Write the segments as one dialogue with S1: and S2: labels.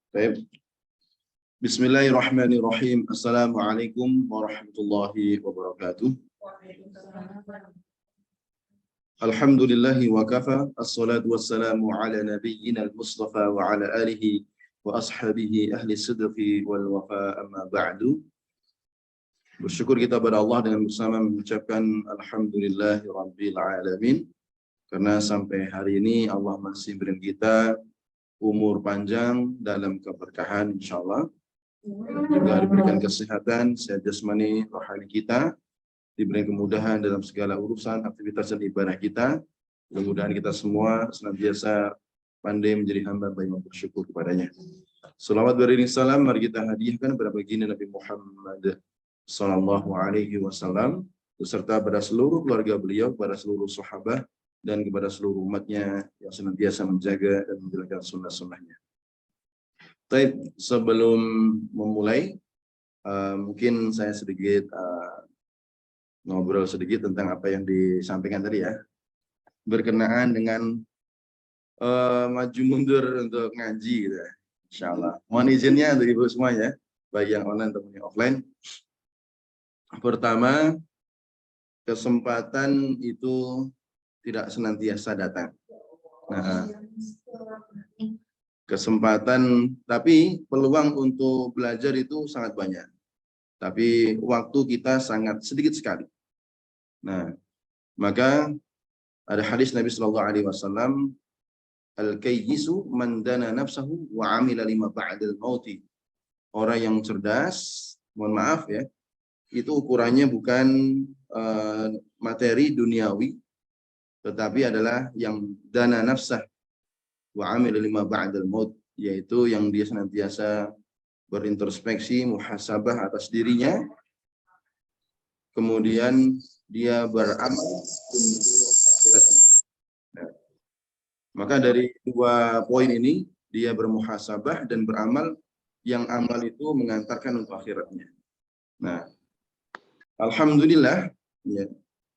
S1: Baik. Bismillahirrahmanirrahim. Assalamualaikum warahmatullahi wabarakatuh. Alhamdulillahi wa kafa. Assalatu wassalamu ala nabiyyina al-mustafa wa ala alihi wa ashabihi ahli sidqi wal wafa amma ba'du. Bersyukur kita kepada Allah dengan bersama mengucapkan alhamdulillahi rabbil alamin. Karena sampai hari ini Allah masih beri kita umur panjang dalam keberkahan insyaallah. Juga diberikan kesehatan, sehat jasmani, rohani kita, diberi kemudahan dalam segala urusan, aktivitas dan ibadah kita. Mudah-mudahan kita semua senantiasa pandai menjadi hamba yang bersyukur kepadanya. Salawat beriring salam, mari kita hadiahkan kepada baginda Nabi Muhammad sallallahu alaihi wasallam beserta pada seluruh keluarga beliau, pada seluruh sahabat dan kepada seluruh umatnya yang senantiasa menjaga dan menjalankan sunnah-sunnahnya. Baik, sebelum memulai, mungkin saya sedikit ngobrol sedikit tentang apa yang disampaikan tadi ya, berkenaan dengan maju mundur untuk ngaji gitu ya, insyaallah. Mohon izinnya untuk ibu semuanya, baik yang online ataupun yang offline. Pertama, kesempatan itu tidak senantiasa datang. Nah, kesempatan, tapi peluang untuk belajar itu sangat banyak. Tapi waktu kita sangat sedikit sekali. Nah, maka ada hadis Nabi Shallallahu Alaihi Wasallam, al-kayyisu man dana nafsahu wa amila lima ba'dal mauti. Orang yang cerdas, mohon maaf ya, itu ukurannya bukan materi duniawi, tetapi adalah yang dana nafsah wa amil lima ba'dal maut, yaitu yang dia senantiasa berintrospeksi, muhasabah atas dirinya, kemudian dia beramal untuk akhiratnya. Nah, maka dari dua poin ini, dia bermuhasabah dan beramal, yang amal itu mengantarkan untuk akhiratnya. Nah, alhamdulillah ya,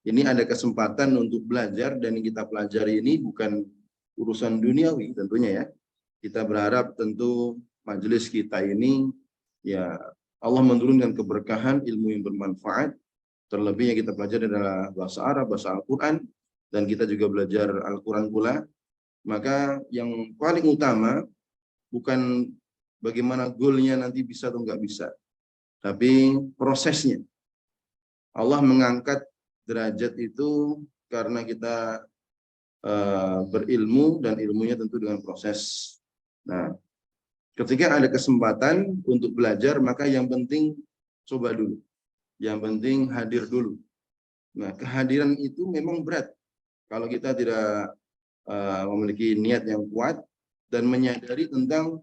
S1: ini ada kesempatan untuk belajar, dan yang kita pelajari ini bukan urusan duniawi tentunya ya. Kita berharap tentu majelis kita ini ya Allah menurunkan keberkahan, ilmu yang bermanfaat. Terlebih yang kita pelajari adalah bahasa Arab, bahasa Al-Quran, dan kita juga belajar Al-Quran pula. Maka yang paling utama bukan bagaimana goalnya nanti bisa atau nggak bisa, tapi prosesnya. Allah mengangkat derajat itu karena kita berilmu, dan ilmunya tentu dengan proses. Nah, ketika ada kesempatan untuk belajar, maka yang penting coba dulu. Yang penting hadir dulu. Nah, kehadiran itu memang berat kalau kita tidak memiliki niat yang kuat dan menyadari tentang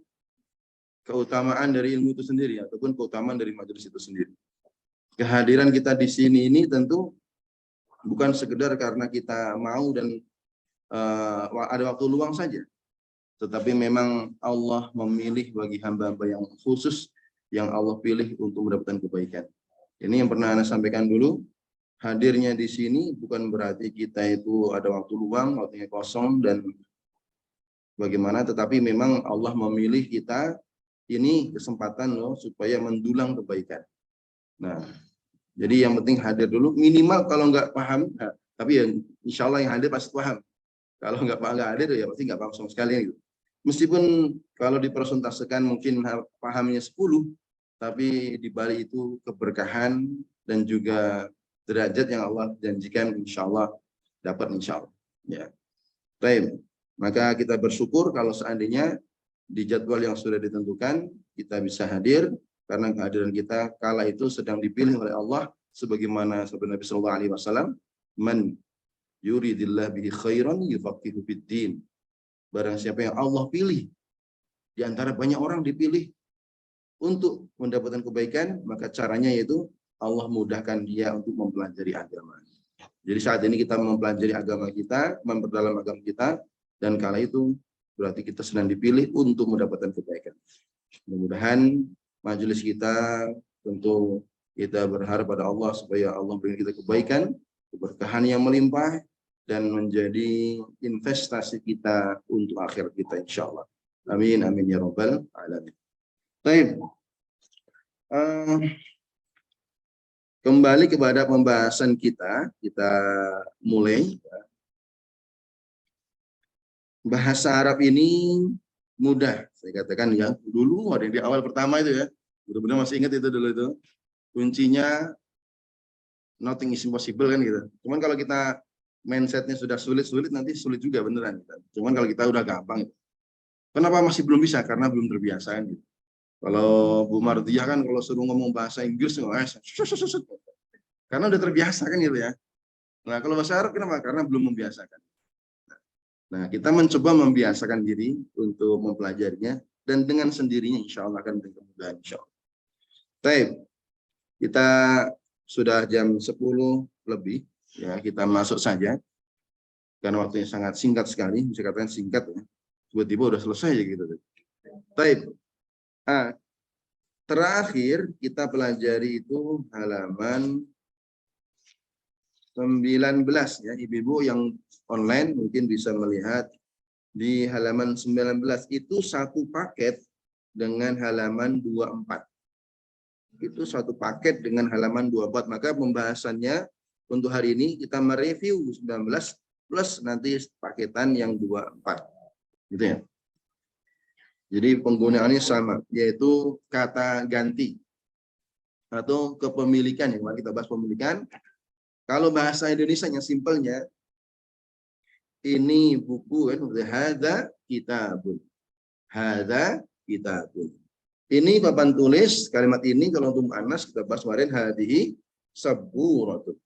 S1: keutamaan dari ilmu itu sendiri ataupun keutamaan dari majelis itu sendiri. Kehadiran kita di sini ini tentu bukan sekedar karena kita mau dan ada waktu luang saja, tetapi memang Allah memilih bagi hamba-hamba yang khusus, yang Allah pilih untuk mendapatkan kebaikan. Ini yang pernah Anda sampaikan dulu. Hadirnya di sini bukan berarti kita itu ada waktu luang, waktunya kosong dan bagaimana, tetapi memang Allah memilih kita ini kesempatan loh supaya mendulang kebaikan. Nah, jadi yang penting hadir dulu, minimal kalau nggak paham, nah, tapi ya insya Allah yang hadir pasti paham. Kalau nggak hadir ya pasti nggak paham sama sekali gitu. Meskipun kalau dipersentasekan mungkin pahamnya 10, tapi di balik itu keberkahan dan juga derajat yang Allah janjikan insya Allah dapat insya Allah. Ya. Baik, maka kita bersyukur kalau seandainya di jadwal yang sudah ditentukan kita bisa hadir, karena kehadiran kita kala itu sedang dipilih oleh Allah sebagaimana sabda Nabi Sallallahu Alaihi Wasallam, man yuridillah bihi khairan yufaqihu fiddin. Barang siapa yang Allah pilih di antara banyak orang dipilih untuk mendapatkan kebaikan, maka caranya yaitu Allah mudahkan dia untuk mempelajari agama. Jadi saat ini kita mempelajari agama kita, memperdalam agama kita, dan kala itu berarti kita sedang dipilih untuk mendapatkan kebaikan. Mudah-mudahan majelis kita, tentu kita berharap pada Allah supaya Allah beri kita kebaikan, keberkahan yang melimpah, dan menjadi investasi kita untuk akhirat kita insya Allah. Amin amin ya rabbal alamin. Baik. Kembali kepada pembahasan kita mulai. Bahasa Arab ini mudah, saya katakan ya. Dulu ada di awal pertama itu ya, benar-benar masih ingat itu dulu itu. Kuncinya nothing is impossible kan gitu. Cuman kalau kita mindsetnya sudah sulit-sulit, nanti sulit juga beneran. Cuman kalau kita udah gampang. Kenapa masih belum bisa? Karena belum terbiasa kan gitu. Kalau Bu Mardiah kan kalau suruh ngomong bahasa Inggris, karena udah terbiasa kan gitu ya. Nah kalau bahasa Arab kenapa? Karena belum membiasakan. Nah kita mencoba membiasakan diri untuk mempelajarinya, dan dengan sendirinya insya Allah akan beri kemudahan insya Allah. Baik, kita sudah jam 10 lebih, ya kita masuk saja. Karena waktunya sangat singkat sekali, bisa katakan singkat ya. Tiba-tiba udah selesai ya gitu. Baik. Nah, terakhir kita pelajari itu halaman 19 ya. Ibu-ibu yang online mungkin bisa melihat di halaman 19 itu satu paket dengan halaman 24. Itu satu paket dengan halaman 24. Maka pembahasannya untuk hari ini kita mereview 19 plus nanti paketan yang 24. Gitu ya. Jadi penggunaannya sama, yaitu kata ganti atau kepemilikan. Yang kita bahas pemilikan. Kalau bahasa Indonesia yang simpelnya, ini buku kan, hadza kitabun. Hadza kitabun. Ini papan tulis, kalimat ini kalau untuk muannas kita bahas kemarin, hadhihi saburatun.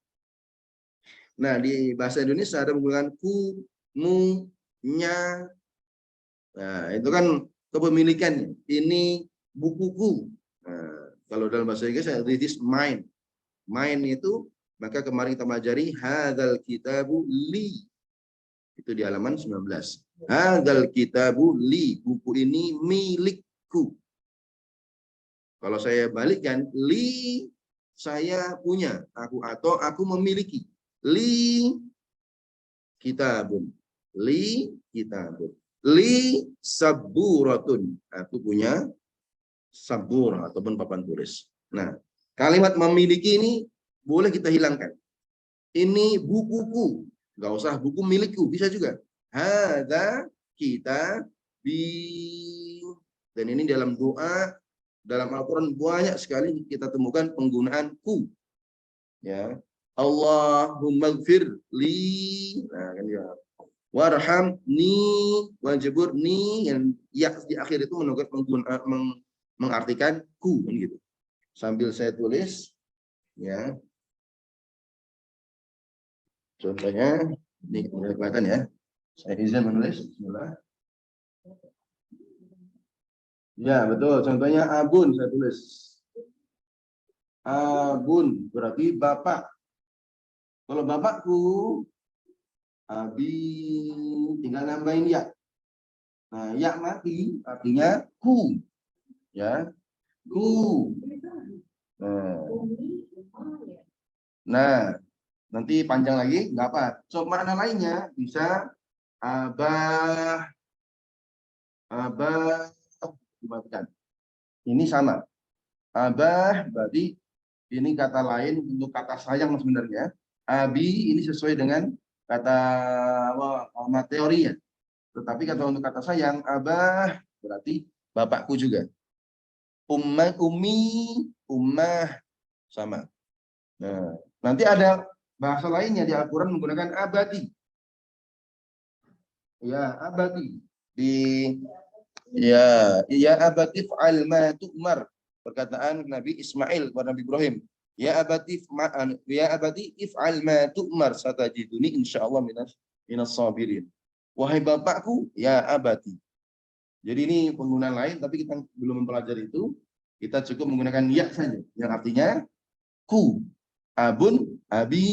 S1: Nah, di bahasa Indonesia ada menggunakan ku, mu, nya. Nah, itu kan kepemilikan. Ini bukuku. Nah, kalau dalam bahasa Inggris, this is mine. Mine itu, maka kemarin kita pelajari hadzal kitabu li. Itu di halaman 19. Hadzal kitabu li, buku ini milikku. Kalau saya balikkan, li saya punya, atau aku memiliki. Li kitabun. Li kitabun. Li saburatun. Aku punya sabur ataupun papan tulis. Nah, kalimat memiliki ini boleh kita hilangkan. Ini bukuku. Nggak usah buku milikku, bisa juga. Hadza kita bi. Dan ini dalam doa, dalam Al-Quran banyak sekali kita temukan penggunaan ku. Ya. Allahumma gfir li. Nah, kan ya. Warhamni wajburni, yang ya di akhir itu mengartikan ku kan gitu. Sambil saya tulis ya. Contohnya ini kelihatan ya. Saya izin menulis. Bismillah. Ya, betul. Contohnya abun saya tulis. Abun berarti bapak. Kalau bapakku, abi, tinggal nambahin ya. Nah, ya mati artinya ku. Ya. Ku. Nah, nanti panjang lagi, nggak apa. So, makna lainnya bisa abah, dimatikan. Ini sama. Abah berarti ini kata lain untuk kata sayang sebenarnya. Abi ini sesuai dengan kata teori ya. Tetapi kata untuk kata sayang, abah berarti bapakku juga. Ummah, ummah sama. Nah, nanti ada bahasa lainnya di Al-Quran menggunakan abadi. Ya, abadi. Ya abadi fa'al ma tu'mar. Perkataan Nabi Ismail kepada Nabi Ibrahim. Ya abadi if'al ma tu'mar satajiduni insyaallah minas sabirin. Wahai bapakku, ya abadi. Jadi ini penggunaan lain, tapi kita belum mempelajari itu. Kita cukup menggunakan ya saja, yang artinya ku, abun, abi,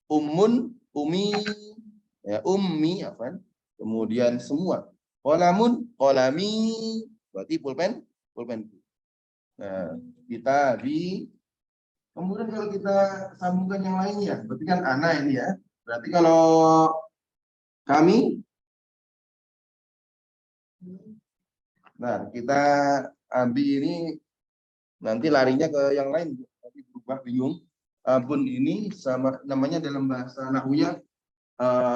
S1: ummun, umi, ya ummi, kemudian semua. Qalamun, qalami, berarti pulpen. Nah, kita kemudian kalau kita sambungkan yang lainnya, berarti kan ana ini ya. Berarti kalau kami, Nah, kita ambil ini nanti larinya ke yang lain, tapi berubah bingung. Abun ini sama namanya dalam bahasa nahwiyah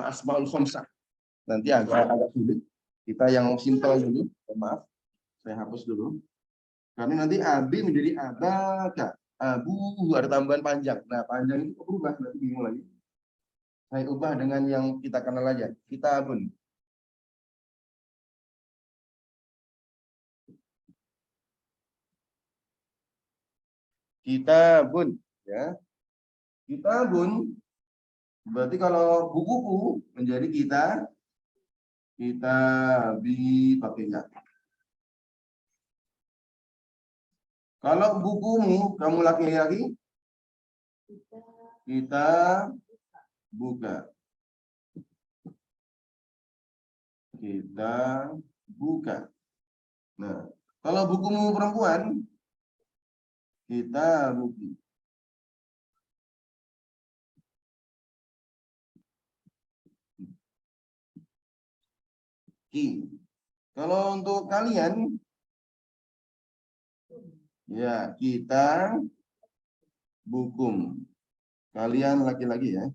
S1: asmaul khamsah. Nanti agak sulit. Kita yang simpel dulu, maaf. Saya hapus dulu. Karena nanti abi menjadi abaka. Abu ada tambahan panjang. Nah, panjang itu berubah, nanti bingung lagi. Saya ubah dengan yang kita kenal aja. Kitabun. Kitabun, ya. Kitabun. Berarti kalau bukuku menjadi kita pakai ya. Kalau bukumu kamu laki-laki, kita buka. Kita buka. Nah, kalau bukumu perempuan, kita buki. Kalau untuk kalian, ya kita bukum. Kalian laki-laki ya.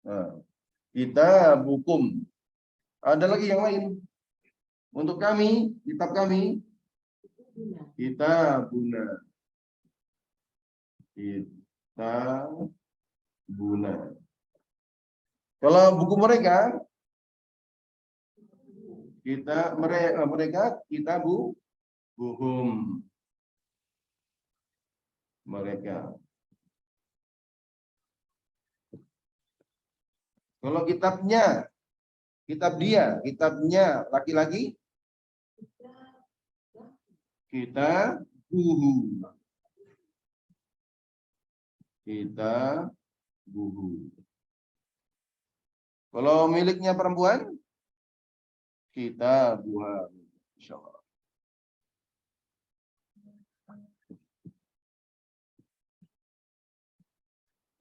S1: Nah, kita bukum. Ada lagi yang lain. Untuk kami, kitab kami, kita guna. Kita guna. Kalau buku mereka, mereka kita buhum. Mereka. Kalau kitabnya, kitabnya laki-laki, kita buhu. Kita buhu. Kalau miliknya perempuan, kita buha. Insyaallah.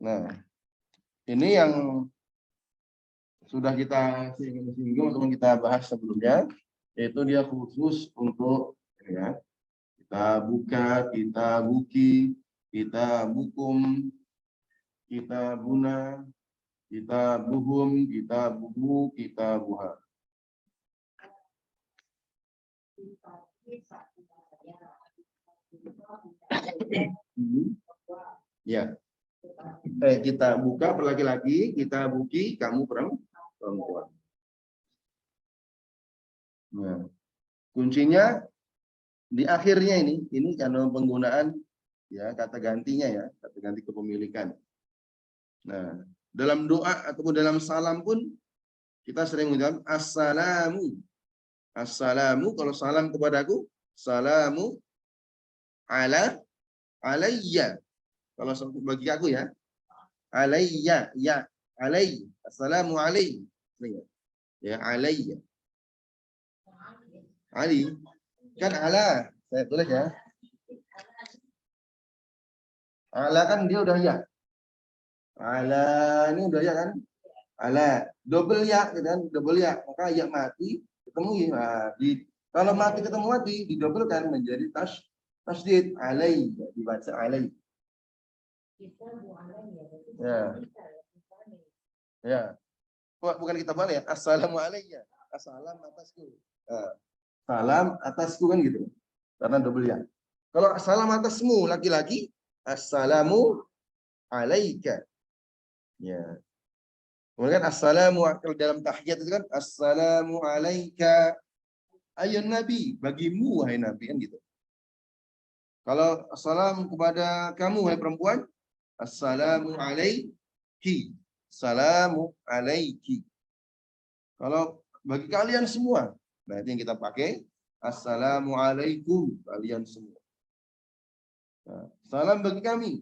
S1: Nah, ini yang sudah kita singgung atau kita bahas sebelumnya, yaitu dia khusus untuk ya, kita buka, kita buki, kita bukum, kita buna, kita buhum, kita buhu, kita buha. Ya. Kita buka laki-laki, kita buki, kamu perempuan. Nah, kuncinya di akhirnya ini karena penggunaan ya kata gantinya ya, kata ganti kepemilikan. Nah, dalam doa ataupun dalam salam pun kita sering mengucapkan assalamu. Assalamu, kalau salam kepadaku, salamu alayya. Kalau bagi aku ya, alayya, ya, alay. Assalamu alayhi. Ya, alayya. Ali. Kan ala, saya tulis ya. Ala kan dia udah ya. Ala ini udah ya kan? Ala, double ya kan? Double ya. Maka ya mati ketemu ya. Kalau mati ketemu mati didobelkan menjadi tasdid alai, dibaca alai. Ya. Ya. Bukan kita balik ya. Assalamualaikum. Assalam atasku. Salam atasku kan gitu. Karena double ya. Kalau salam atasmu laki-laki, assalamu alaika. Ya. Kemudian assalamu dalam tahiyat itu kan assalamu alaika ayun nabi, bagimu wahai nabi kan gitu. Kalau assalam kepada kamu wahai perempuan, assalamu alaiki. Assalamu alaiki. Kalau bagi kalian semua, nah itu yang kita pakai assalamu alaikum kalian semua. Nah, salam bagi kami,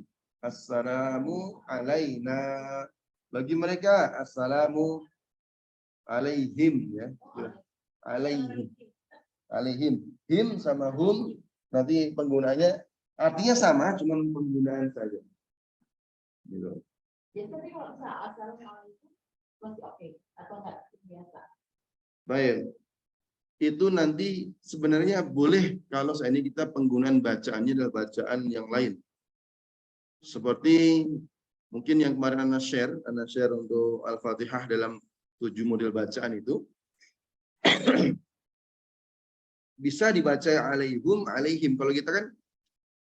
S1: assalamu alaina. Bagi mereka, assalamu alaihim ya. Alaihim. Alaihim. Him sama hum nanti penggunanya artinya sama, cuma penggunaan saja. Gitu.
S2: Masih oke atau enggak biasa?
S1: Baik. Itu nanti sebenarnya boleh kalau saat ini kita penggunaan bacaannya adalah bacaan yang lain. Seperti mungkin yang kemarin Anda share untuk Al-Fatihah dalam 7 model bacaan itu. Bisa dibaca alaihim. Kalau kita kan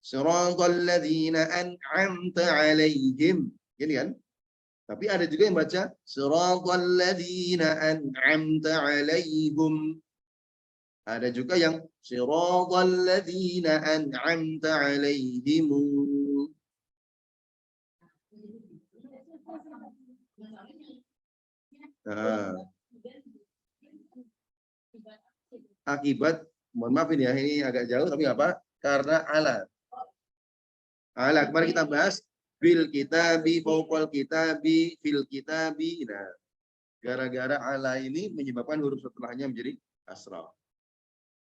S1: siratal ladzina an'amta alaihim. Gini kan? Tapi ada juga yang baca siratal ladzina an'amta alaihim. Ada juga yang siratal ladzina an'amta alaihim. Nah, akibat, mohon maaf ini ya, ini agak jauh tapi apa? Karena ala kemarin kita bahas bil kitabi, fawqal kitabi, fil kitabi. Nah, gara-gara ala ini menyebabkan huruf setelahnya menjadi kasrah.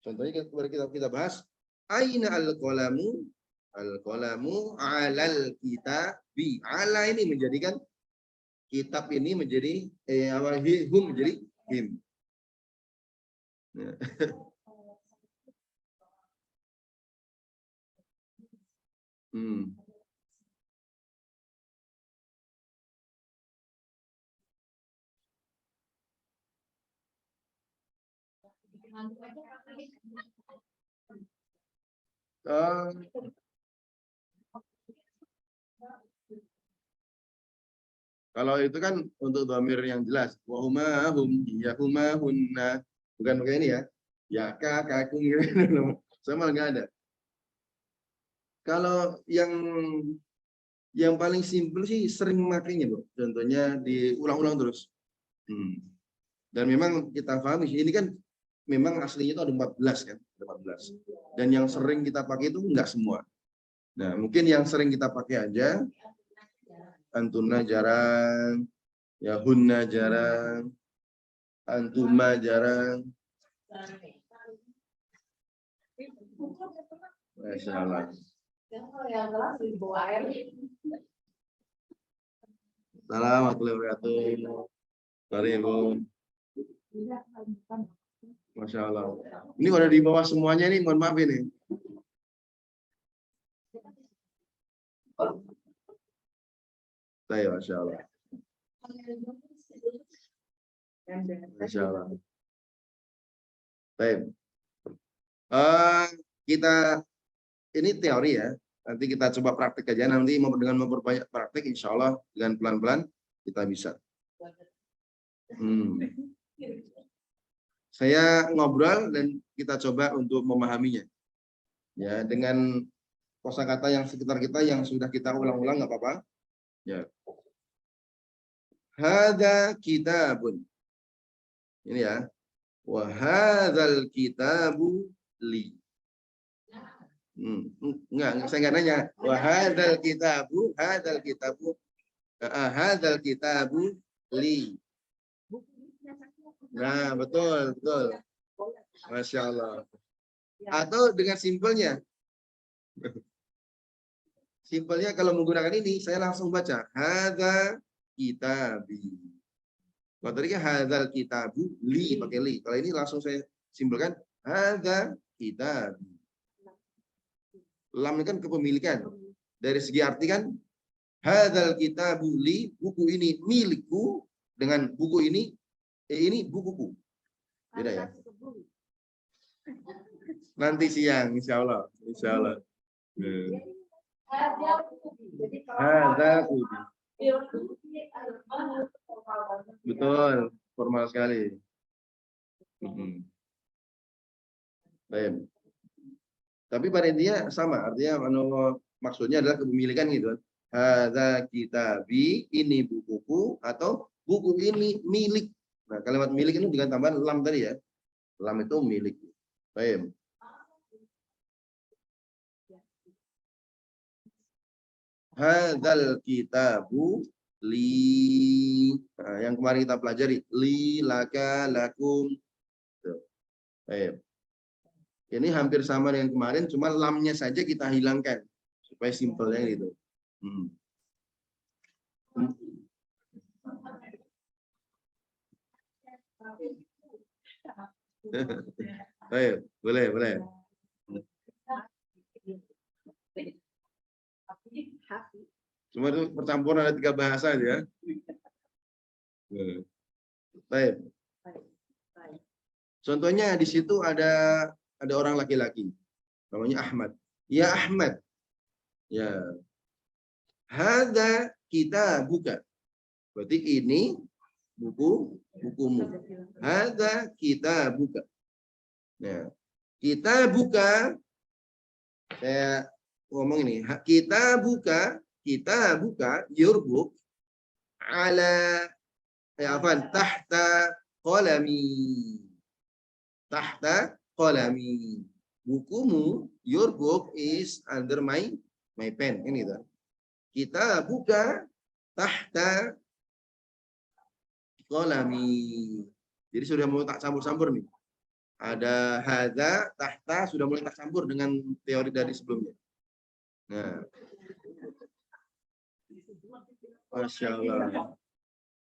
S1: Contohnya kita bahas aina al-qalamu alal kitabi. Ala ini menjadikan kitab ini menjadi hum menjadi him. Kalau itu kan untuk dhamir yang jelas, wa huma hum, ya huma hunna, bukan kayak ini ya. Ya kakakku gitu. Sama enggak ada. Kalau yang paling simpel sih sering makainya, Bu. Contohnya diulang-ulang terus. Dan memang kita pahami ini kan memang aslinya itu ada 14 kan, ada 14. Dan yang sering kita pakai itu enggak semua. Nah, mungkin yang sering kita pakai aja antuna jarang, ya hunna jarang, antuma jarang. Masya Allah. Assalamualaikum warahmatullahi wabarakatuh. Masya Allah. Ini udah di bawah semuanya nih, mohon maaf ini. Saya Masya Allah. Masya Allah. Baik. Kita ini teori ya. Nanti kita coba praktek aja. Nanti dengan memperbanyak praktek, insya Allah dengan pelan-pelan kita bisa. Saya ngobrol dan kita coba untuk memahaminya. Ya, dengan kosakata yang sekitar kita yang sudah kita ulang-ulang nggak apa-apa. Ya. Hada kitabun. Ini ya. Wa hadzal kitabu li. Enggak, saya enggak nanya. Wa hadzal kitabu li. Nah, betul. Masya Allah. Atau dengan simpelnya. Simpelnya kalau menggunakan ini, saya langsung baca. Hadza kitabi. Kalau tadi kan hadzal kitabu li, pakai li. Kalau ini langsung saya simpelkan. Hadza kitabi. Lam kan kepemilikan. Dari segi arti kan, hadzal kitabu li, buku ini milikku, dengan buku ini bukuku. Beda ya? Nanti siang, insya Allah. Betul, formal sekali. Baik. Tapi pada intinya sama, artinya maksudnya adalah kepemilikan gitu. Hadza kitabi, ini bukuku, atau buku ini milik. Nah, kalimat milik ini dengan tambahan lam tadi ya. Lam itu milik. Baik. Hadzal kitabu li. Nah, yang kemarin kita pelajari li, laka, lakum. Baik. Ini hampir sama dengan kemarin, cuma lamnya saja kita hilangkan supaya simpelnya gitu. Baik, boleh, boleh. Cuma itu percampuran ada 3 bahasa aja ya. Baik. Contohnya di situ ada orang laki-laki namanya Ahmad. Ya Ahmad. Ya. Hadza kitabuka. Berarti ini bukumu. Hadza kitabuka. Nah, kitabuka saya ngomong ini, kita buka your book ala tahta qalami. Tahta qalami. Bukumu, your book is under my pen. Ini tuh. Kita buka tahta qalami. Jadi sudah mau tak campur-campur nih. Ada hadza, tahta sudah mulai tak campur dengan teori dari sebelumnya. Nah. Masya Allah.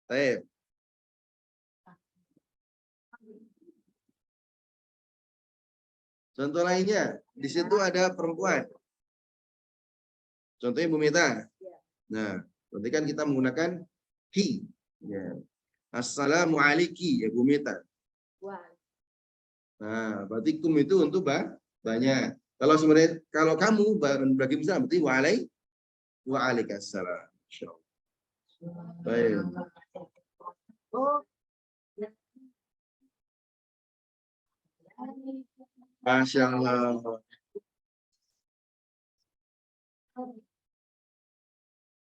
S1: Baik. Contoh lainnya, di situ ada perempuan. Contohnya Bu Mita. Nah, berarti kan kita menggunakan he. Ya. Assalamualaikum ya Bu Mita. Nah, berarti kum itu untuk banyak. Kalau sebenarnya kalau kamu bagi misalnya berarti waalaikumsalam. Baik. Masya Allah.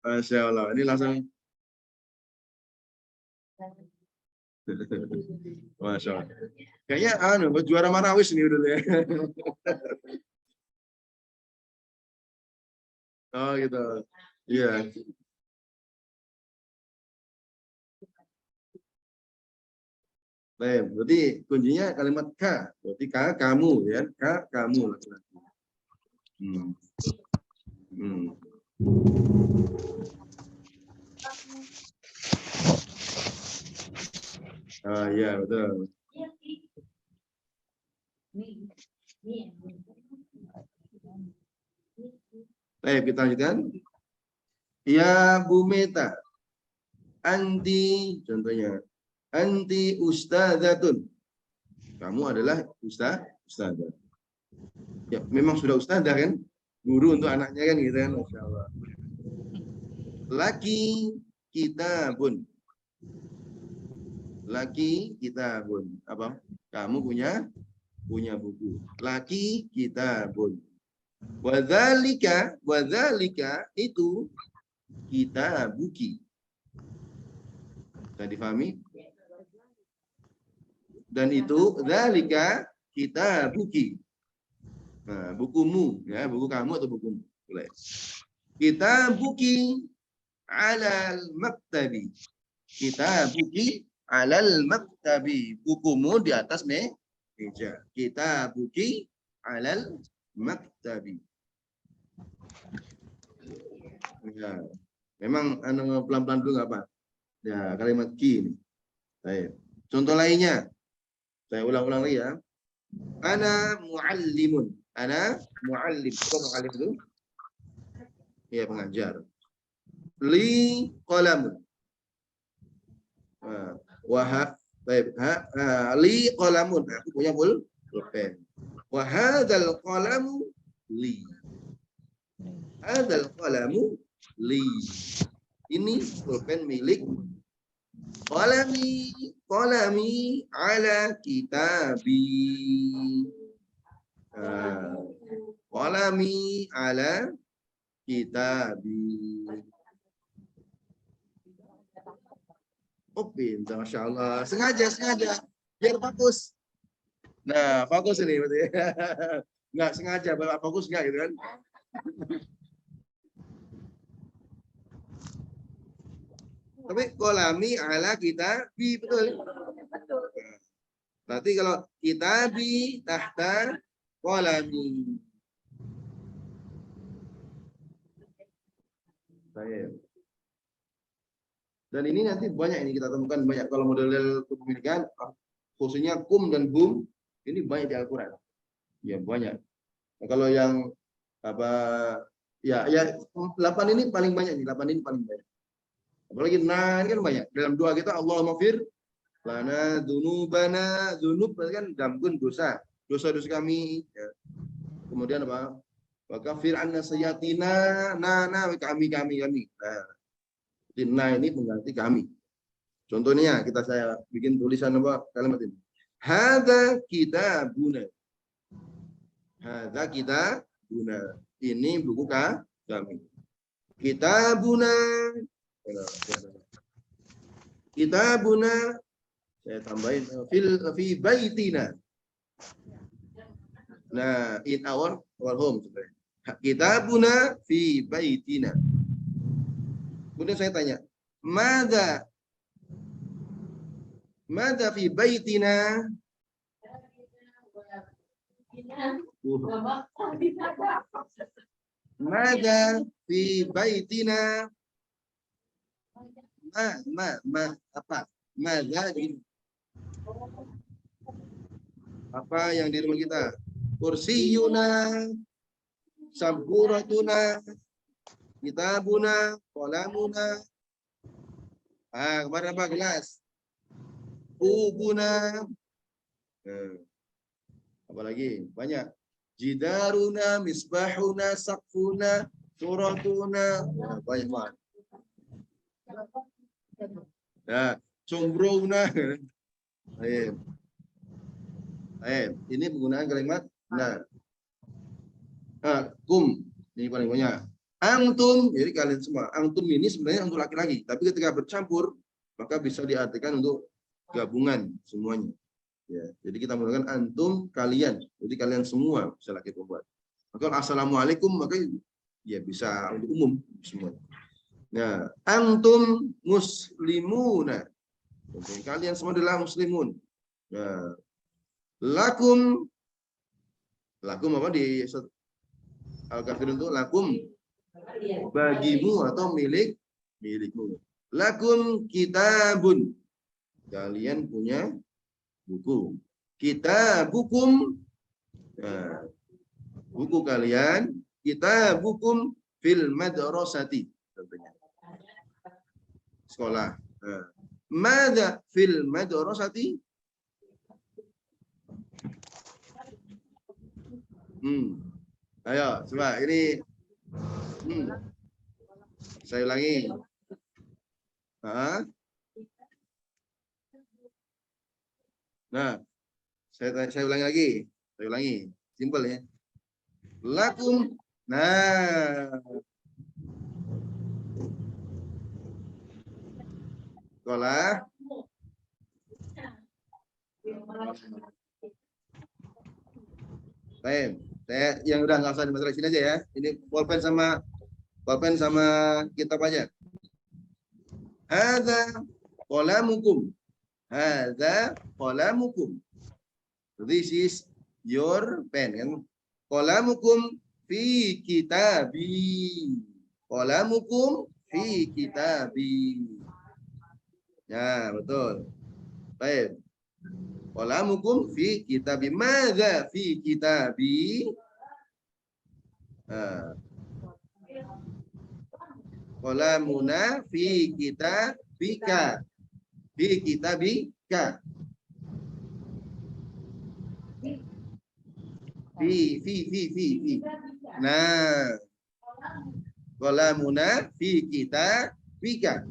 S1: Masya Allah. Ini langsung. Masya Allah. Kayaknya juara Marawis nih dulu ya. Oh gitu. Iya. Baik, berarti kuncinya kalimat ka. Berarti ka kamu ya, ka kamu laki-laki. Ah ya betul. Baik, kita lanjutkan. Ya Bu Meta, anti contohnya, anti ustadzatun. Kamu adalah ustadzah. Ya, memang sudah ustadzah kan? Guru untuk anaknya kan gitu kan, Masya Allah. Laki kitabun. Laki kitabun. Apa? Kamu punya buku. Laki kitabun. Wadzalika itu kitabuki. Sudah difahami? Dan itu dzalika kitabuki. Nah, bukumu ya, buku kamu atau bukumu. Boleh. Kitabuki alal maktabi. Kitabuki alal maktabi. Bukumu di atas meja. Kitabuki alal maktabi. Ya. Memang pelan-pelan dulu nggak apa? Ya, kalimat ki ini. Baik. Contoh lainnya. Saya ulang-ulang lagi ya. Ana muallimun. Ana muallim. Apa muallim itu? Ya, pengajar. Li qalamun. Baik. Li qalamun. Aku punya pulpen. Wa hadzal qalamu li. Hadzal qalamu li. Ini pulpen milik qalami ala kitabi. Qalami ala kitabi. Oh, pintar, Masya Allah. Sengaja. Biar fokus. Nah, fokus ini berarti. Nggak sengaja, bapak fokus nggak gitu kan? Tapi kolami ala kitabi, betul. Berarti kalau kitabi tahta kolami. Baik. Dan ini nanti banyak ini kita temukan banyak kalau model kepemilikan khususnya kum dan bum ini banyak di Al-Qur'an. Ya banyak. Nah, kalau yang apa ya 8 ini paling banyak nih, 8 ini paling banyak. Apalagi nah ini kan banyak. Dalam doa kita Allahumma fir lana dzunubana, dzunub kan dambun dosa. Dosa-dosa kami ya. Kemudian apa? Wa kafir anna sayyatina kami. Nah, ini mengganti kami. Contohnya saya bikin tulisan apa kalimat ini. Hadza kitabuna. Hadza kitabuna. Ini buku kami. Kitabuna. Kitabuna. Saya tambahin fi baitina. Nah, in our home. Kitabuna fi baitina. Kemudian saya tanya, Mada fi baitina? Mada fi baitina? Apa? Mada apa yang di rumah kita? Kursiyuna, saburatuna, kitabuna, qalamuna. Kemarin apa gelas? Kubuna. Apalagi banyak. Jidaruna, misbahuna, saqfuna, suratuna. Banyak banget. Ya, sumbruna. Ini penggunaan kalimat kum. Ini paling banyak. Antum, jadi kalian semua. Antum ini sebenarnya untuk laki-laki, tapi ketika bercampur maka bisa diartikan untuk gabungan semuanya. Ya, jadi kita menggunakan antum kalian, jadi kalian semua bisa laki perempuan. Maka assalamualaikum maka ya bisa untuk umum semua. Nah, antum muslimuna, kalian semua adalah muslimun. Nah, lakum apa di Al-Kafirun itu lakum bagimu atau milikmu. Lakum kitabun, kalian punya buku. Kitabukum, nah, buku kalian. Kitabukum fil madrasati, tentunya sekolah. Nah, madza fil madrasati? Ayo, coba ini. Saya ulangi. Nah, saya ulangi lagi. Saya ulangi. Simpel ya. Lakum. Nah. Sekolah. Baik. Saya yang udah nggak usah di masalah sini aja ya. Ini pulpen sama kitab aja. Hadza qalamukum. Hadza qalamukum. This is your pen kan. Qalamukum fi kitabi. Qalamukum fi kitabi. Ya, betul. Baik. Qalamukum fi kitabi. Madza fi kitabi? Qalamuna fi kitabika. Fi kitabika. Fi. Nah. Qalamuna fi kitabika.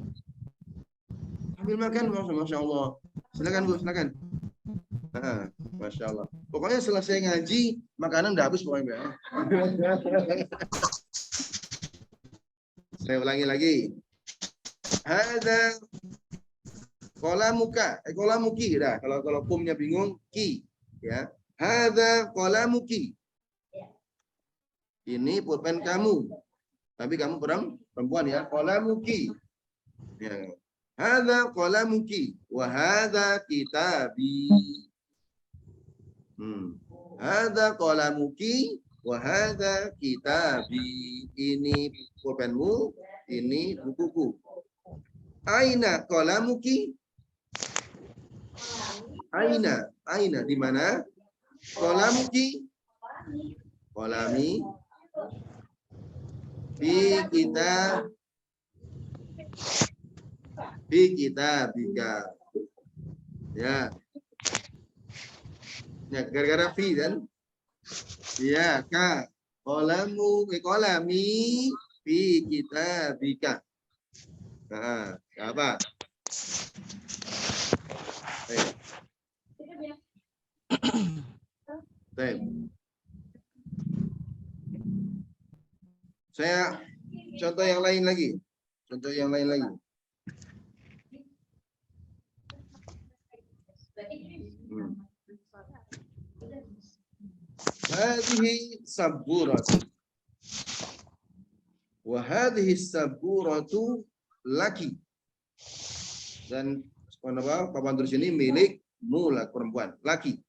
S1: Ambil makan, Masya Allah. Silakan Bu, silakan. Masya Allah. Pokoknya selesai ngaji, makanan udah habis pokoknya. Saya ulangi lagi. Hadza qalamuka, qalamuki dah. Kalau kumnya bingung, ki ya. Hadza qalamuki. Ini pulpen kamu. Tapi kamu perempuan ya. Qalamuki. Ya. Hadza qalamuki wa hadza kitabi. Hadza qalamuki wa hadza kitabi. Ini pulpenmu, ini bukuku. Aina qalamuki? Aina di mana? Qalamuki? Qalami fi kitabika. Ya. Ya, gara-gara fi kan? Ya, ka. Qalami fi kitabika. Nah, apa? Saya contoh yang lain lagi. Hadhihi saburatu. Wa hadhihi saburatu laki. Dan papan tulis ini milik mulak perempuan, laki.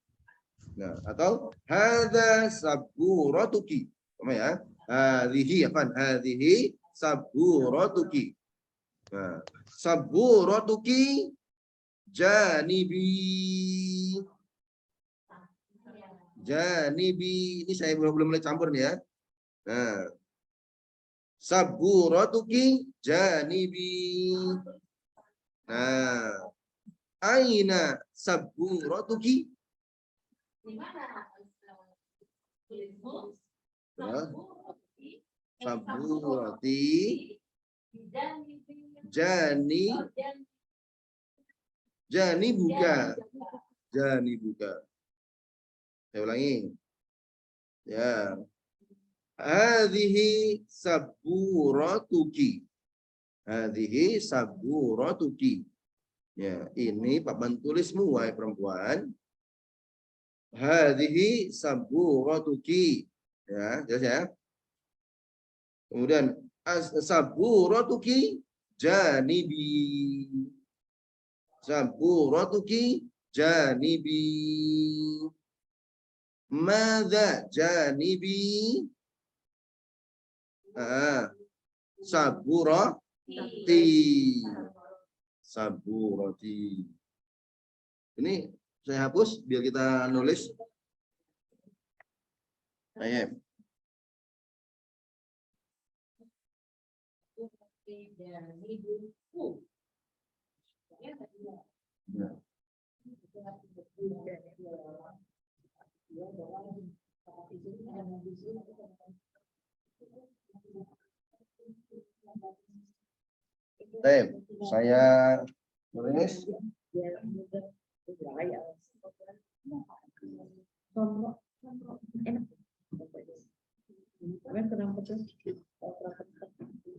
S1: Nah, atau hadza saburatuki. Apa ya? Hadhihi apa? Hadhihi saburatuki. Nah, saburatuki janibi. Janibi ini saya belum mulai campur nih ya. Nah, saburatuki janibi. Nah, aina saburatuki? Saburati jani buka. Saya ulangi. Ya. Hadhihi saburatuki. Ya, ini papan tulismu wahai perempuan. Hadhihi saburatuki. Ya, jelas ya. Kemudian saburatuki janibi. Saburatuki janibi. Madza janibi? Saburati. Ini saya hapus biar kita nulis. Baik. Baik, saya tulis.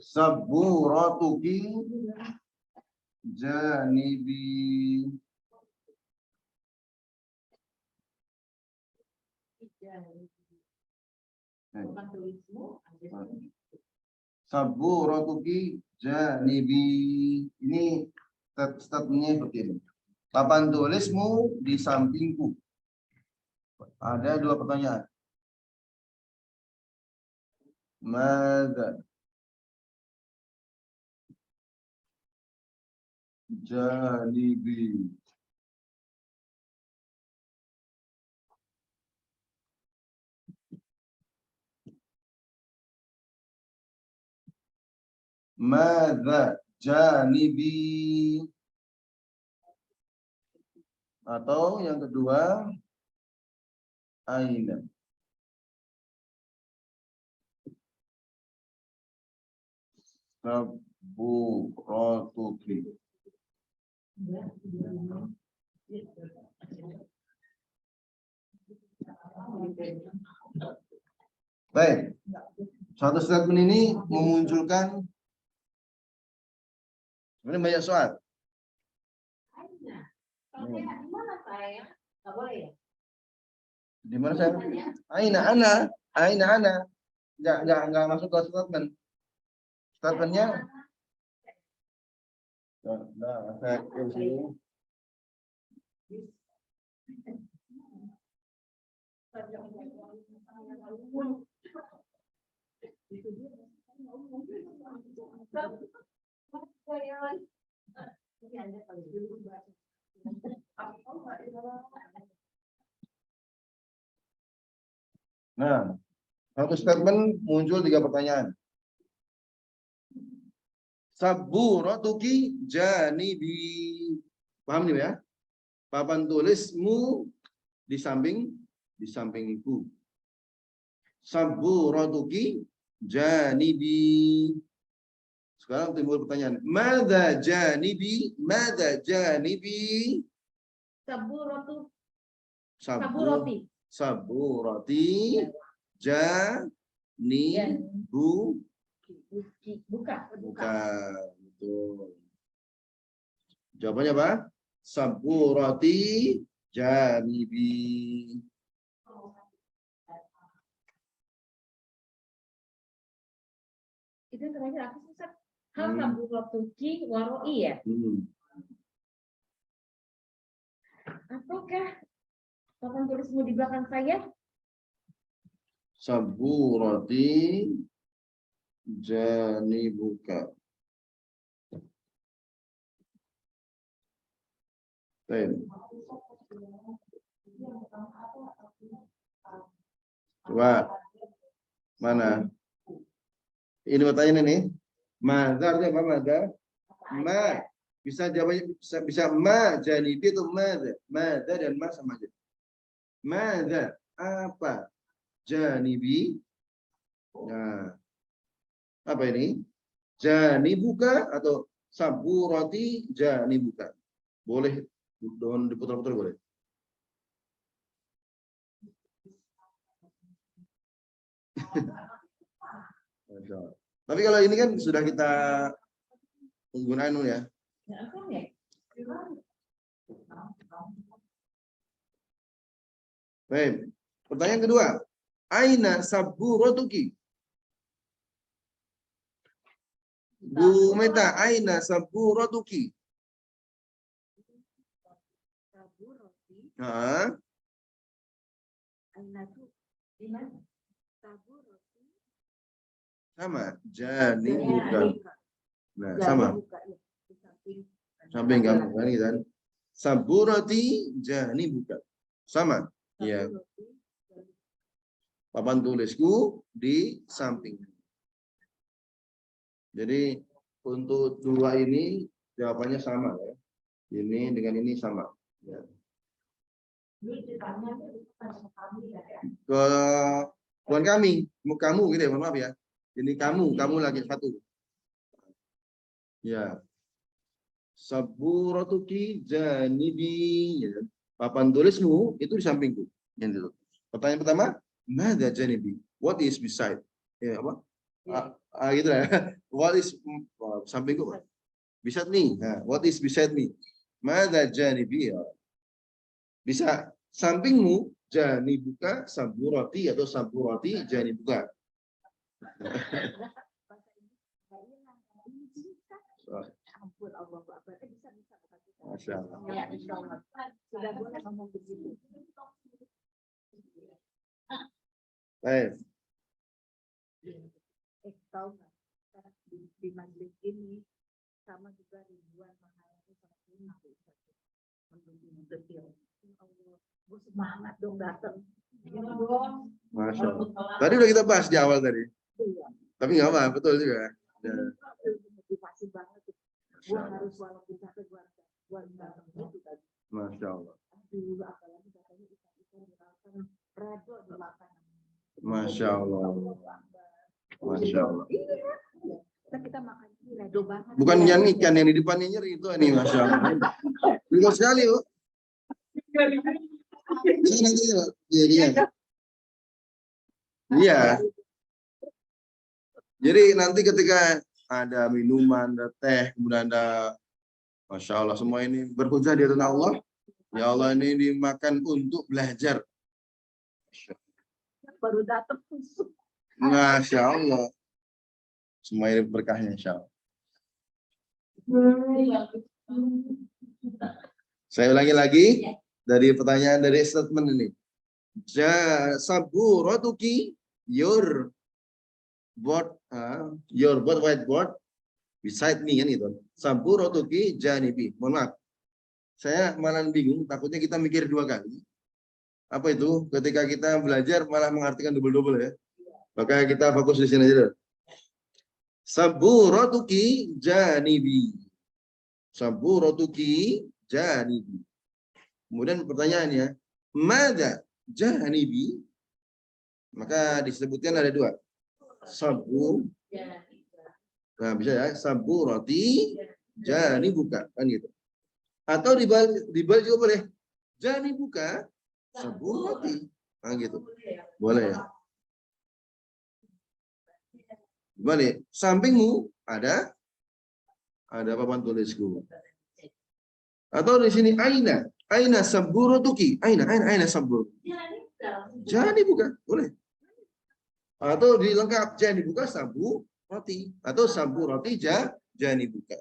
S1: Saburatuki janibi. Saburatuki janibi. Ini statementnya seperti ini. Papan tulismu di sampingku. Ada dua pertanyaan. Madza janibi. Madza janibi. Atau yang kedua, aina. Saburatuki. Baik, satu statement ini memunculkan sebenarnya banyak soal. Di mana saya? Aina ana. Enggak masuk ke statement. Statementnya saya ke sini. Nah, satu statement muncul 3 pertanyaan. Saburatuki janibi. Paham nih ya? Papan tulismu di sampingku. Saburatuki janibi. Sekarang timbul pertanyaan. Madza janibi? Madza janibi?
S2: Saburoti.
S1: Saburati janibu.
S2: Bukan.
S1: Bukan. Betul. Jawabannya apa? Saburati janibi.
S2: Itu terakhir aku susah. Hal saburoti waroi ya? Apakah papan tulismu di belakang saya?
S1: Saburati janibuka. Coba mana? Ini pertanyaan ini. Madza artinya apa madza? Ma. Bisa jawabnya bisa ma janibi atau madza. Madza dan ma sama aja. Madza apa? Janibi. Nah. Apa ini? Janibuka atau saburati janibuka. Boleh diputar-putar boleh. Tapi kalau ini kan sudah kita penggunaan ya. Baik. Pertanyaan kedua. Aina saburatuki? Bu Meta, aina saburatuki? Nah. Sama, jani bukan. Nah, sama. Samping kamu kan gitu kan. Saburati jani bukan. Sama. Ya. Papan tulisku di samping. Jadi untuk dua ini jawabannya sama ya. Ini dengan ini sama. Ya. Bukan kami, kamu gitu ya, mohon maaf ya. Ini kamu lagi satu. Ya. Saburatuki janibi. Ya. Papan tulismu itu di sampingku. Yang itu. Pertanyaan pertama, madza janibi? What is beside? Ya, apa? Gitu ya. What is sampingku? Beside me. Nah, what is beside me? Madza janibi? Ya. Bisa sampingmu janibuka saburati atau saburati janibuka. Masya Allah.
S2: Sudah boleh ngomong begitu.
S1: Baik.
S2: Tahu nggak? Di majelis ini sama juga ribuan mahasiswa gue semangat dong datang.
S1: Masya Allah. Tadi udah kita bahas di awal tadi. Tapi nggak apa, betul juga. Ya.
S2: Motivasi banget. Gue harus walaupun capek gue datang itu tadi.
S1: Masya Allah.
S2: Aduh, apalagi katanya ikan dimakan, redo dimakan.
S1: Masya Allah. Masya Allah.
S2: Iya, kita makan ini redo banget.
S1: Bukan yang ikan yang di depannya nyeri itu nih, Masya Allah. Betul sekali, Bu. Saya nanti ya. Iya. Jadi nanti ketika ada minuman, ada teh, kemudian ada, Masya Allah, semua ini berhujah di hadapan Allah. Ya Allah, ini dimakan untuk belajar.
S2: Baru datang.
S1: Masya Allah. Semua ini berkahnya, Insya Allah. Saya ulangi lagi dari pertanyaan dari statement ini. Saburatuki, your board whiteboard beside me kan gitu. Saburatuki janibi. Mohon maaf. Saya malah bingung, takutnya kita mikir dua kali. Apa itu? Ketika kita belajar malah mengartikan double-double ya. Maka kita fokus di sini aja. Saburatuki janibi. Saburatuki janibi. Kemudian pertanyaannya, mada janibi? Maka disebutkan ada dua. Sabur. Nah, bisa ya, saburati janibuka kan gitu. Atau dibalik juga boleh. Janibuka saburati. Nah, gitu. Boleh ya. Balik, sampingmu ada papan tulisku. Atau di sini aina saburatuki, aina sabur. Jadi buka, boleh. Atau dilengkap jadi buka sabu roti atau sabu roti jadi buka.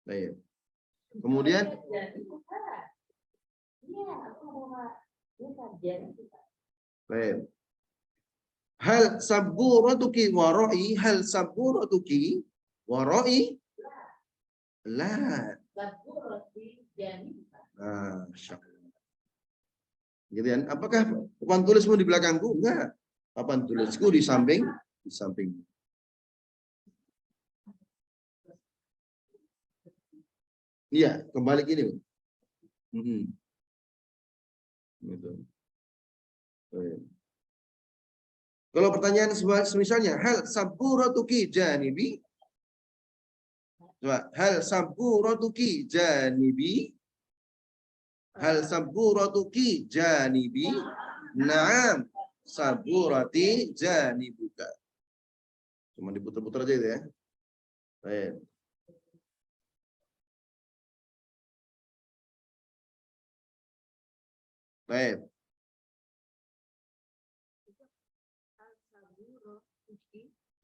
S1: Baik. Kemudian baik. Hal saburatuki warai, hal saburatuki warai? La. Nah, gitu kan? Apakah papan tulismu di belakangku? Enggak. Papan tulisku di samping. Iya, kembali gini. Gitu. Kalau pertanyaan misalnya hal saburatuki janibi, coba hal saburatuki janibi, hal saburatuki janibi, na'am saburati janibuka. Cuma diputar-putar aja itu ya. Baik. Baik.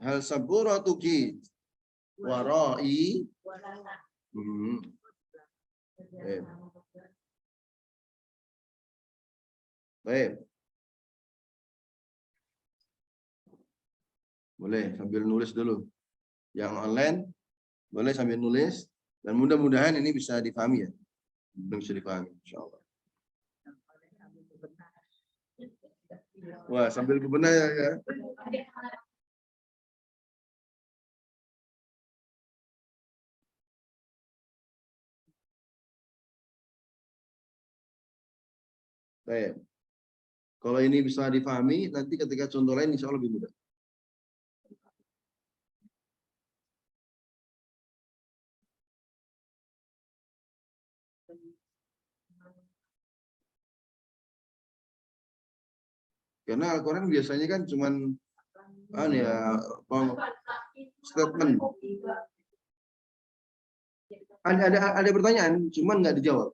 S1: Hal saburatuki warai. Baik. Baik. Boleh sambil nulis dulu. Yang online boleh sambil nulis dan mudah-mudahan ini bisa dipahami ya. Bisa dipahami insyaallah. Wah, sambil bebenah ya. Baik. Kalau ini bisa dipahami, nanti ketika contoh lain insya Allah lebih mudah. Karena Al-Quran biasanya kan cuman statement. Ada pertanyaan, cuman nggak dijawab.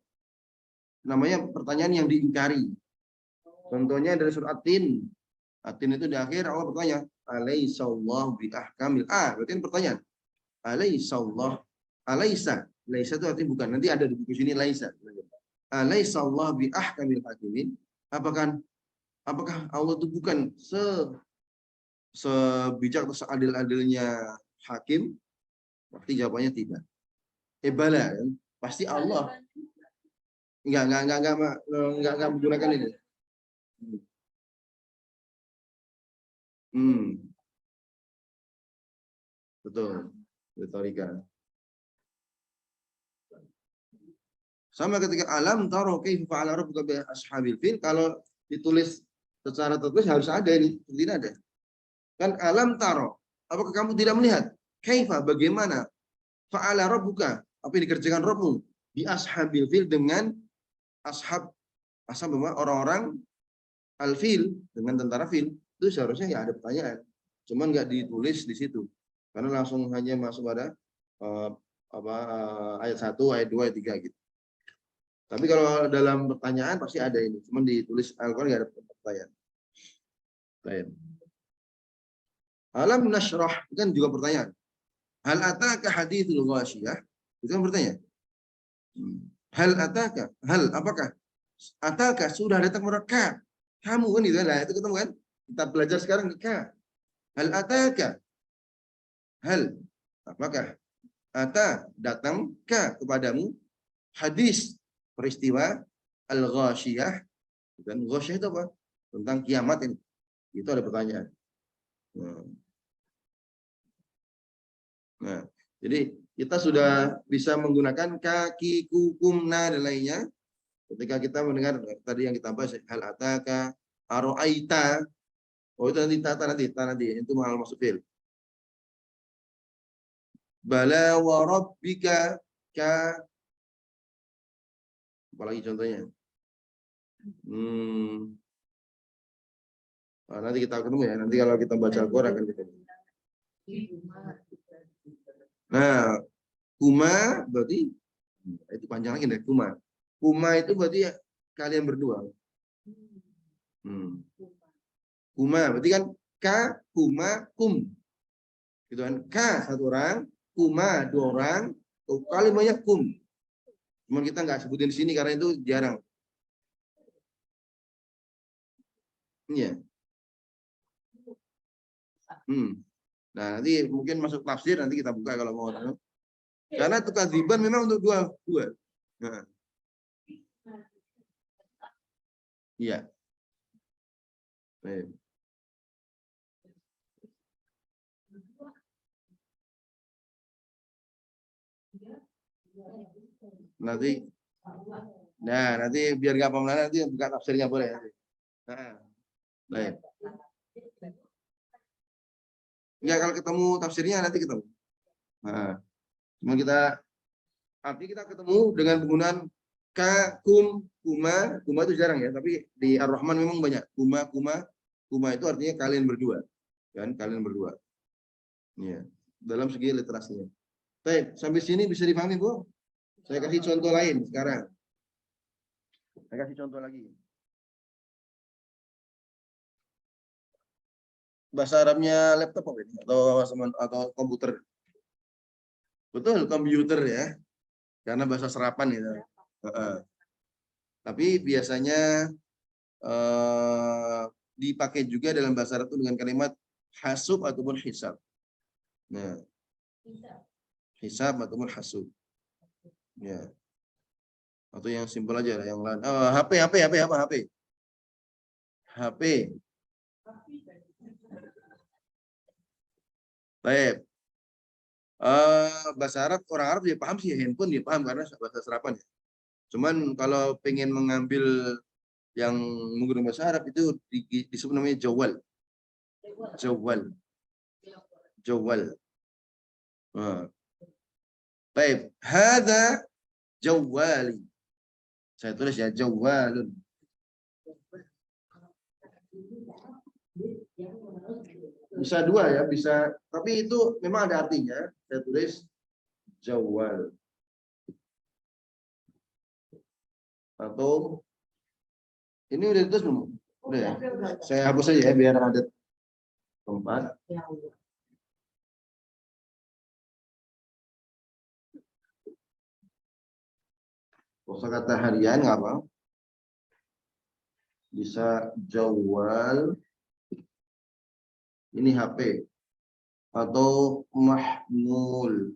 S1: Namanya pertanyaan yang diingkari. Contohnya dari surat At-Tin. At-Tin itu di akhir Allah bertanya, Alaihissallahu biahkamil. Berarti kan pertanyaan. Alaihissallahu. Alaisa. Laisa itu artinya bukan. Nanti ada di buku sini laisa. Alaihissallahu biahkamil hakimin. Apakah Allah itu bukan sebijak atau seadil-adilnya hakim? Pasti jawabannya tidak. Bala kan? Pasti Allah. Enggak menggunakan ini. Betul. Retorika. Sama ketika alam taro kaifa fa'ala rabbuka bi ashabil fil, kalau ditulis secara tertulis harus ada ini, tidak ada. Kan alam taro, apakah kamu tidak melihat? Kaifa, bagaimana? Fa'ala rabbuka, apa yang dikerjakan Rabbmu bi ashabil fil, dengan ashab orang-orang al-fil, dengan tentara fil. Itu seharusnya ya ada pertanyaan. Cuman nggak ditulis di situ. Karena langsung hanya masuk pada ayat 1, ayat 2, ayat 3 gitu. Tapi kalau dalam pertanyaan pasti ada ini. Cuman ditulis Al-Quran nggak ada pertanyaan. Baik. Alam nashrah kan juga pertanyaan. Hal ataka hadithul ghasyiyah? Itu kan pertanyaan. Hal ataka? Hal apakah? Ataka sudah datang mereka. Kamu kan itu lah, itu ketemu kan? Kita belajar sekarang ka. Hal ataka. Hal. Apakah ata datangkah kepadamu hadis peristiwa al-ghasyiyah. Dan ghasyiyah itu apa? Tentang kiamat ini. Itu ada pertanyaan. Nah, jadi kita sudah bisa menggunakan kaki, kukumna dan lainnya ketika kita mendengar tadi yang kita bahas hal ataka, aro'aita. Oh itu nanti itu mahal masuk fil. Bala wa rabbika ka. Apalagi contohnya? Nah, nanti kita ketemu ya. Nanti kalau kita baca Al-Quran akan ketemu. Nah, kuma berarti itu panjang lagi deh kuma. Kuma itu berarti kalian berdua. Kuma berarti kan ka, kuma, kum. Gitu kan? Ka satu orang, kuma dua orang, kali banyak kum. Cuman kita nggak sebutin di sini karena itu jarang. Iya. Nah, nanti mungkin masuk tafsir nanti kita buka kalau mau. Karena tukadziban memang untuk dua. Nah. Iya. Baik. Nanti biar nggak pemelan nanti buka tafsirnya boleh nanti. Nah, baik. Enggak, kalau ketemu tafsirnya nanti ketemu. Nah, cuma artinya kita ketemu dengan penggunaan ka, kum, kuma itu jarang ya, tapi di Ar-Rahman memang banyak. Kuma itu artinya kalian berdua. Kan, kalian berdua. Ya, dalam segi literasinya. Baik, sampai sini bisa dipahami, Bu? Saya kasih contoh lain sekarang. Saya kasih contoh lagi. Bahasa Arabnya laptop apa ini? Atau komputer? Betul, komputer ya. Karena bahasa serapan gitu. Tapi biasanya dipakai juga dalam bahasa Arab itu dengan kalimat hasub ataupun hisab. Nah, hisab ataupun hasub. Ya. Atau yang simpel aja yang lain. HP. Baik. Bahasa Arab, orang Arab dia paham sih, handphone dia paham karena bahasa serapan ya. Cuman kalau pengen mengambil yang menggunakan bahasa Arab itu disebut namanya jawal. Baik, hadza jawali. Saya tulis ya jawalun. Bisa dua ya, bisa. Tapi itu memang ada artinya. Saya tulis jawal. Atau ini udah ditulis belum? Udah ya. Saya hapus saja ya biar ada tempat. Kosakata harian nggak apa? Bisa jawal. Ini HP atau mahmul.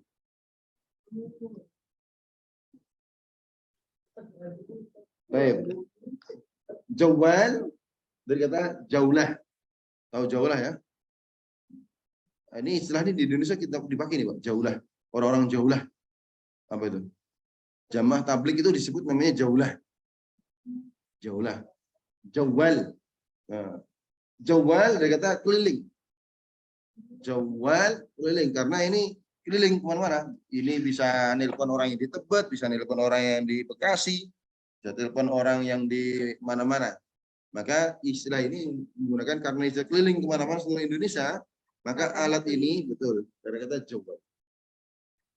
S1: Baik. Jawal dari kata jaulah. Tahu jaulah ya? Ini istilah ini di Indonesia kita dipakai nih, Pak. Jaulah. Orang-orang jaulah. Apa itu? Jamaah tablik itu disebut namanya jaulah. Jaulah. Jawal. Nah, jawal dari kata keliling. Jawal keliling karena ini keliling kemana-mana. Ini bisa nelpon orang yang di Tebet, bisa nelpon orang yang di Bekasi, bisa telepon orang yang di mana-mana. Maka istilah ini menggunakan karena istilah keliling kemana-mana seluruh Indonesia, maka alat ini betul dari kata jawal.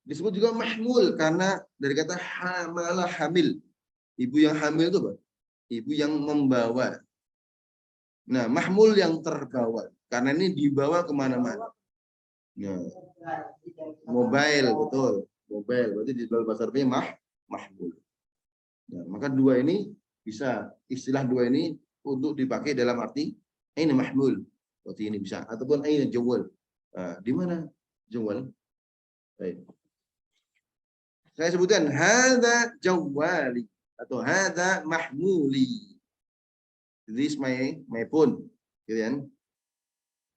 S1: Disebut juga mahmul karena dari kata hamalah hamil. Ibu yang hamil itu apa? Ibu yang membawa. Nah, mahmul yang terbawa. Karena ini dibawa kemana-mana. Nah, mobile, betul. Mobile, berarti di dalam bahasa Arabnya mahmul. Nah, maka dua ini bisa, istilah dua ini untuk dipakai dalam arti ini mahmul. Berarti ini bisa. Ataupun aina jawal. Di mana jawal? Baik. Saya sebutkan hadza jawali atau hadza mahmuli. This my phone. Gitu kan?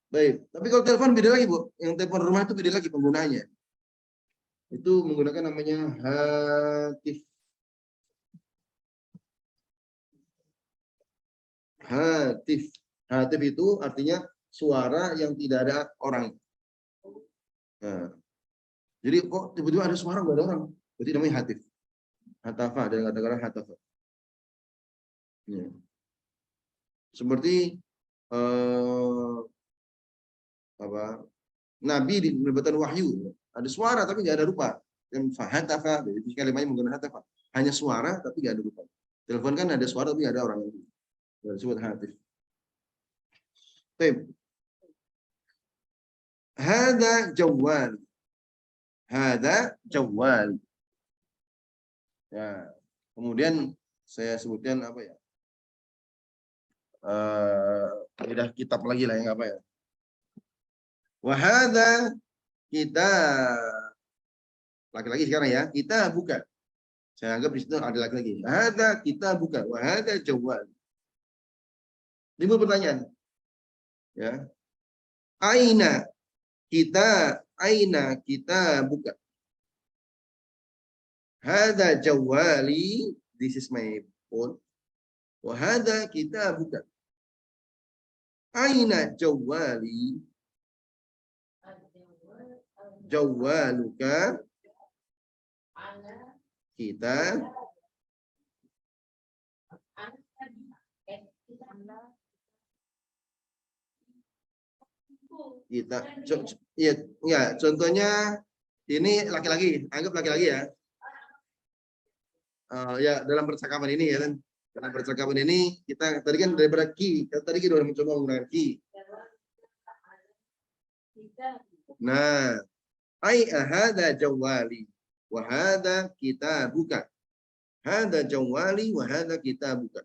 S1: Baik. Tapi kalau telepon beda lagi, Bu. Yang telepon rumah itu beda lagi penggunaannya. Itu menggunakan namanya hatif. Hatif. Hatif itu artinya suara yang tidak ada orang. Nah, jadi kok tiba-tiba ada suara nggak ada orang? Berarti namanya hatif. Hatafa, ada kata-kata hatafa. Ya. Seperti Nabi di pemberitaan wahyu ada suara tapi nggak ada rupa. Yang hatafa, jadi kalimatnya menggunakan hatafa. Hanya suara tapi nggak ada rupa. Telepon kan ada suara tapi nggak ada orang. Disebut hatif. Baik. Hada jawal. Hada jawal. Ya. Kemudian saya sebutkan apa ya? Udah kitab lagi lah yang apa ya? Wahada kita laki-laki sekarang ya, kita buka. Saya anggap di situ ada laki-laki. Hada kita buka. Wahada jawal. Timbul pertanyaan. Ya. Aina kita buka. Hada jawali, this is my phone. Wahada kita buka. Aina jawali, jawaluka, kita ya contohnya ini laki-laki, anggap laki-laki ya. Ya dalam percakapan ini ya kan, dalam percakapan ini kita tadi kan daripada ki, tadi kita udah mencoba menggunakan ki. Nah, hada jawali wa hada kitabuka. Hada jawali wa hada kitabuka.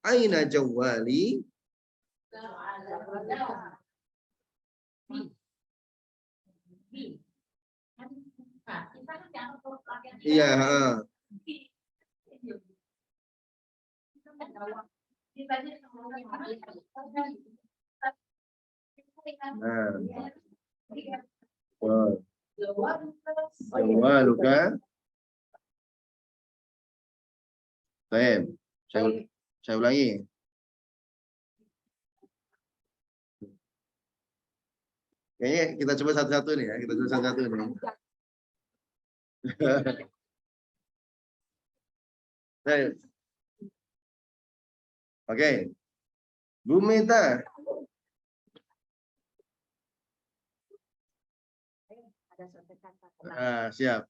S1: Aina jawali? Iya, jawaluka. Baik, saya ulangi. Kayaknya kita coba satu-satu nih ya, kita coba satu-satu nih. Baik. Oke. Bu Meta. Siap.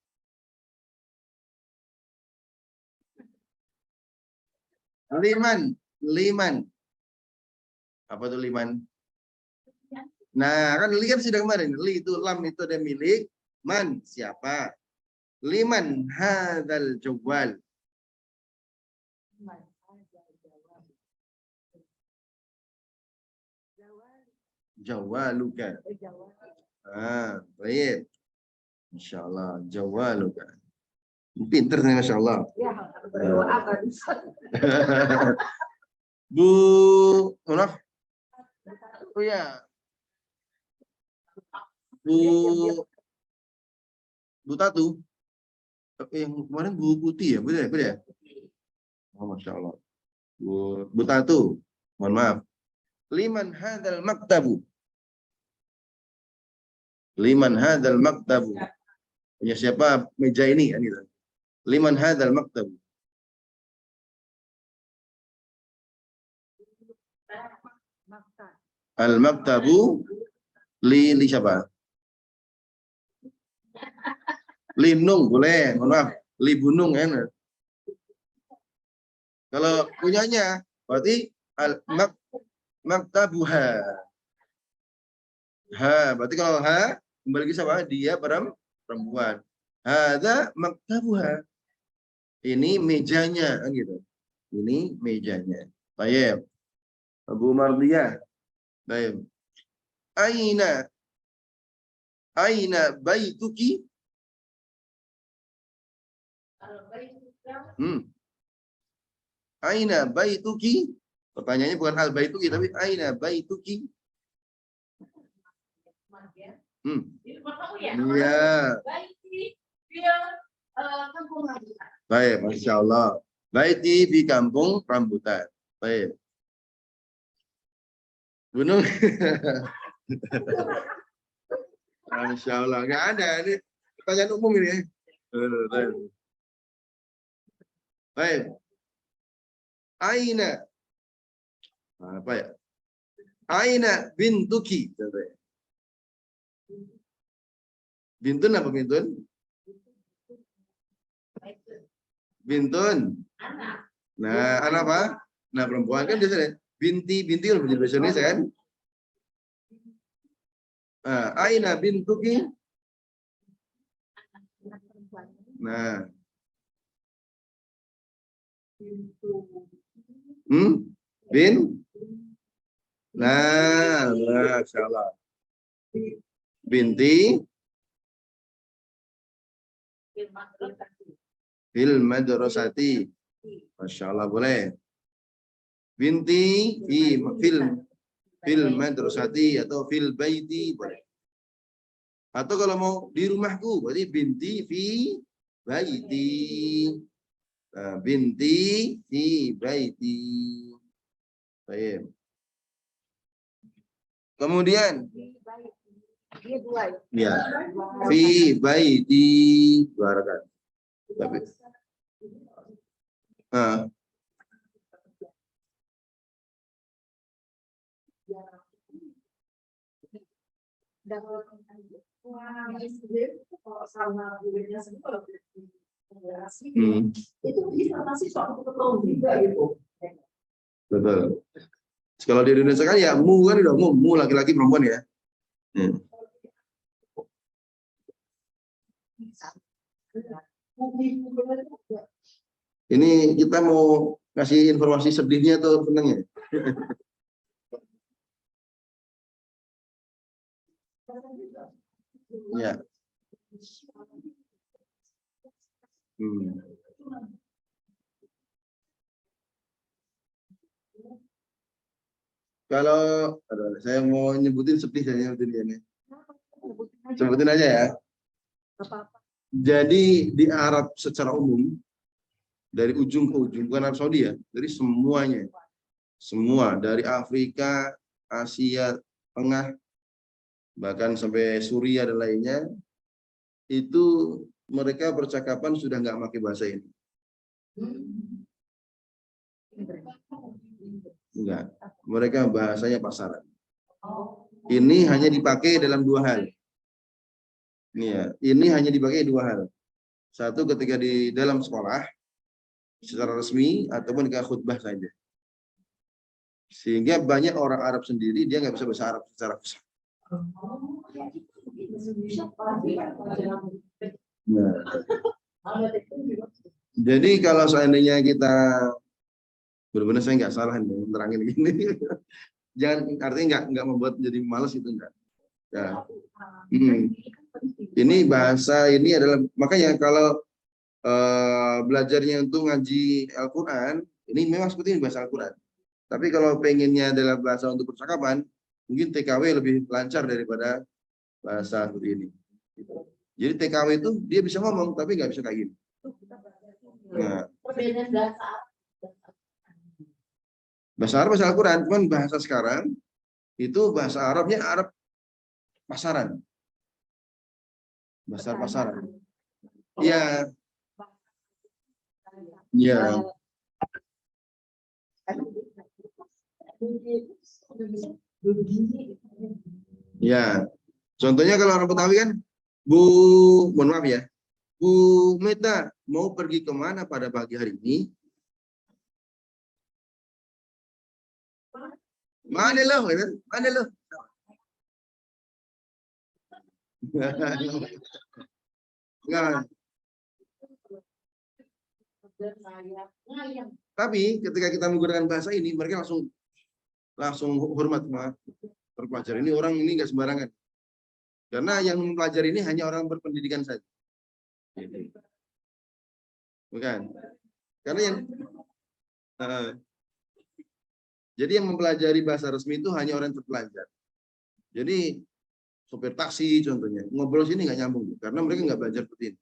S1: Liman. Apa itu liman? Nah, kan li kan sudah kemarin. Li itu lam itu ada milik. Man, siapa? Liman hadzal jawal. Jawaluka. Baik. Insyaallah jawaluka. Pinter nih masyaallah. Ya, Bu, maaf. Oh ya. Bu Tatu. Yang kemarin Bu Putih ya, betul ya? Oh, Masya Allah. Bu Tatu, mohon maaf. Liman hadzal maktabu. Liman hadzal maktabu. Punya siapa meja ini? Liman hadzal maktabu. Al maktabu li siapa? Linung boleh, mohon maaf. Li Bunung kan. Kalau punyanya berarti al maktabuha. Berarti kalau kembali ke siapa? Dia perempuan. Hadza maktabuha. Ini mejanya kan gitu. Ini mejanya. Baik. Abu Mardiyah. Baik. Aina baituki? Aina baituki? Pertanyaannya bukan al baituki tapi aina baituki? Iya. Baik, Masya Allah. Baiti di kampung rambutan. Baik. Gunung. Masya Allah. Nggak ada. Ini pertanyaan umum ini. Baik. Aina. Apa ya? Aina bintuki. Bintun apa bintun? Bintun. Nah, anak apa? Nah, perempuan kan biasanya binti kalau bahasa Indonesia kan? Nah, aina bintuki? Nah. Bin? Nah, Masya Allah. Binti? Fil madrasati. Masya Allah, boleh. Binti fil madrasati atau fil baiti boleh. Atau kalau mau di rumahku berarti binti fi baiti. Nah, binti fi baiti. Baik. Kemudian ya fi baiti barakat. Tapi
S2: itu bisa masih soal ketemu juga gitu.
S1: Betul. Kalau di Indonesia kan ya mu kan udah mu laki-laki perempuan ya. Ini kita mau kasih informasi sedihnya atau senangnya? Ya. Kalau saya mau nyebutin sedih saya nyebutin ini. Sebutin aja ya. Jadi di Arab secara umum dari ujung ke ujung, bukan Arab Saudi ya, dari semuanya. Semua dari Afrika, Asia Tengah, bahkan sampai Suriah dan lainnya, itu mereka percakapan sudah nggak pakai bahasa ini. Enggak, mereka bahasanya pasaran. Ini hanya dipakai dalam dua hal. Ini ya, ini hanya dipakai dua hal. Satu ketika di dalam sekolah secara resmi ataupun ketika khutbah saja. Sehingga banyak orang Arab sendiri dia nggak bisa bahasa Arab secara fasih. Nah. Jadi kalau seandainya kita benar-benar saya nggak salah nih terangin gini, jangan artinya nggak membuat jadi malas itu enggak. Ya. Ini bahasa ini adalah makanya kalau belajarnya untuk ngaji Al-Quran ini memang seperti ini bahasa Al-Quran. Tapi kalau pengennya adalah bahasa untuk percakapan, mungkin TKW lebih lancar daripada bahasa seperti ini. Jadi TKW itu dia bisa ngomong tapi nggak bisa kayak gini. Nah, bahasa Arab bahasa Al-Quran, cuman bahasa sekarang itu bahasa Arabnya Arab pasaran. Bahasa pasaran. Iya. Iya. Ya. Contohnya kalau orang Betawi kan, mohon maaf ya, Bu Meta mau pergi kemana pada pagi hari ini? Mana lo? Mana lo? Nah. Tapi ketika kita menggunakan bahasa ini, mereka langsung hormat, terpelajar. Ini orang ini nggak sembarangan. Karena yang mempelajari ini hanya orang berpendidikan saja. Bukan. Karena yang jadi yang mempelajari bahasa resmi itu hanya orang terpelajar. Jadi sopir taksi contohnya ngobrol sini nggak nyambung karena mereka nggak belajar seperti ini.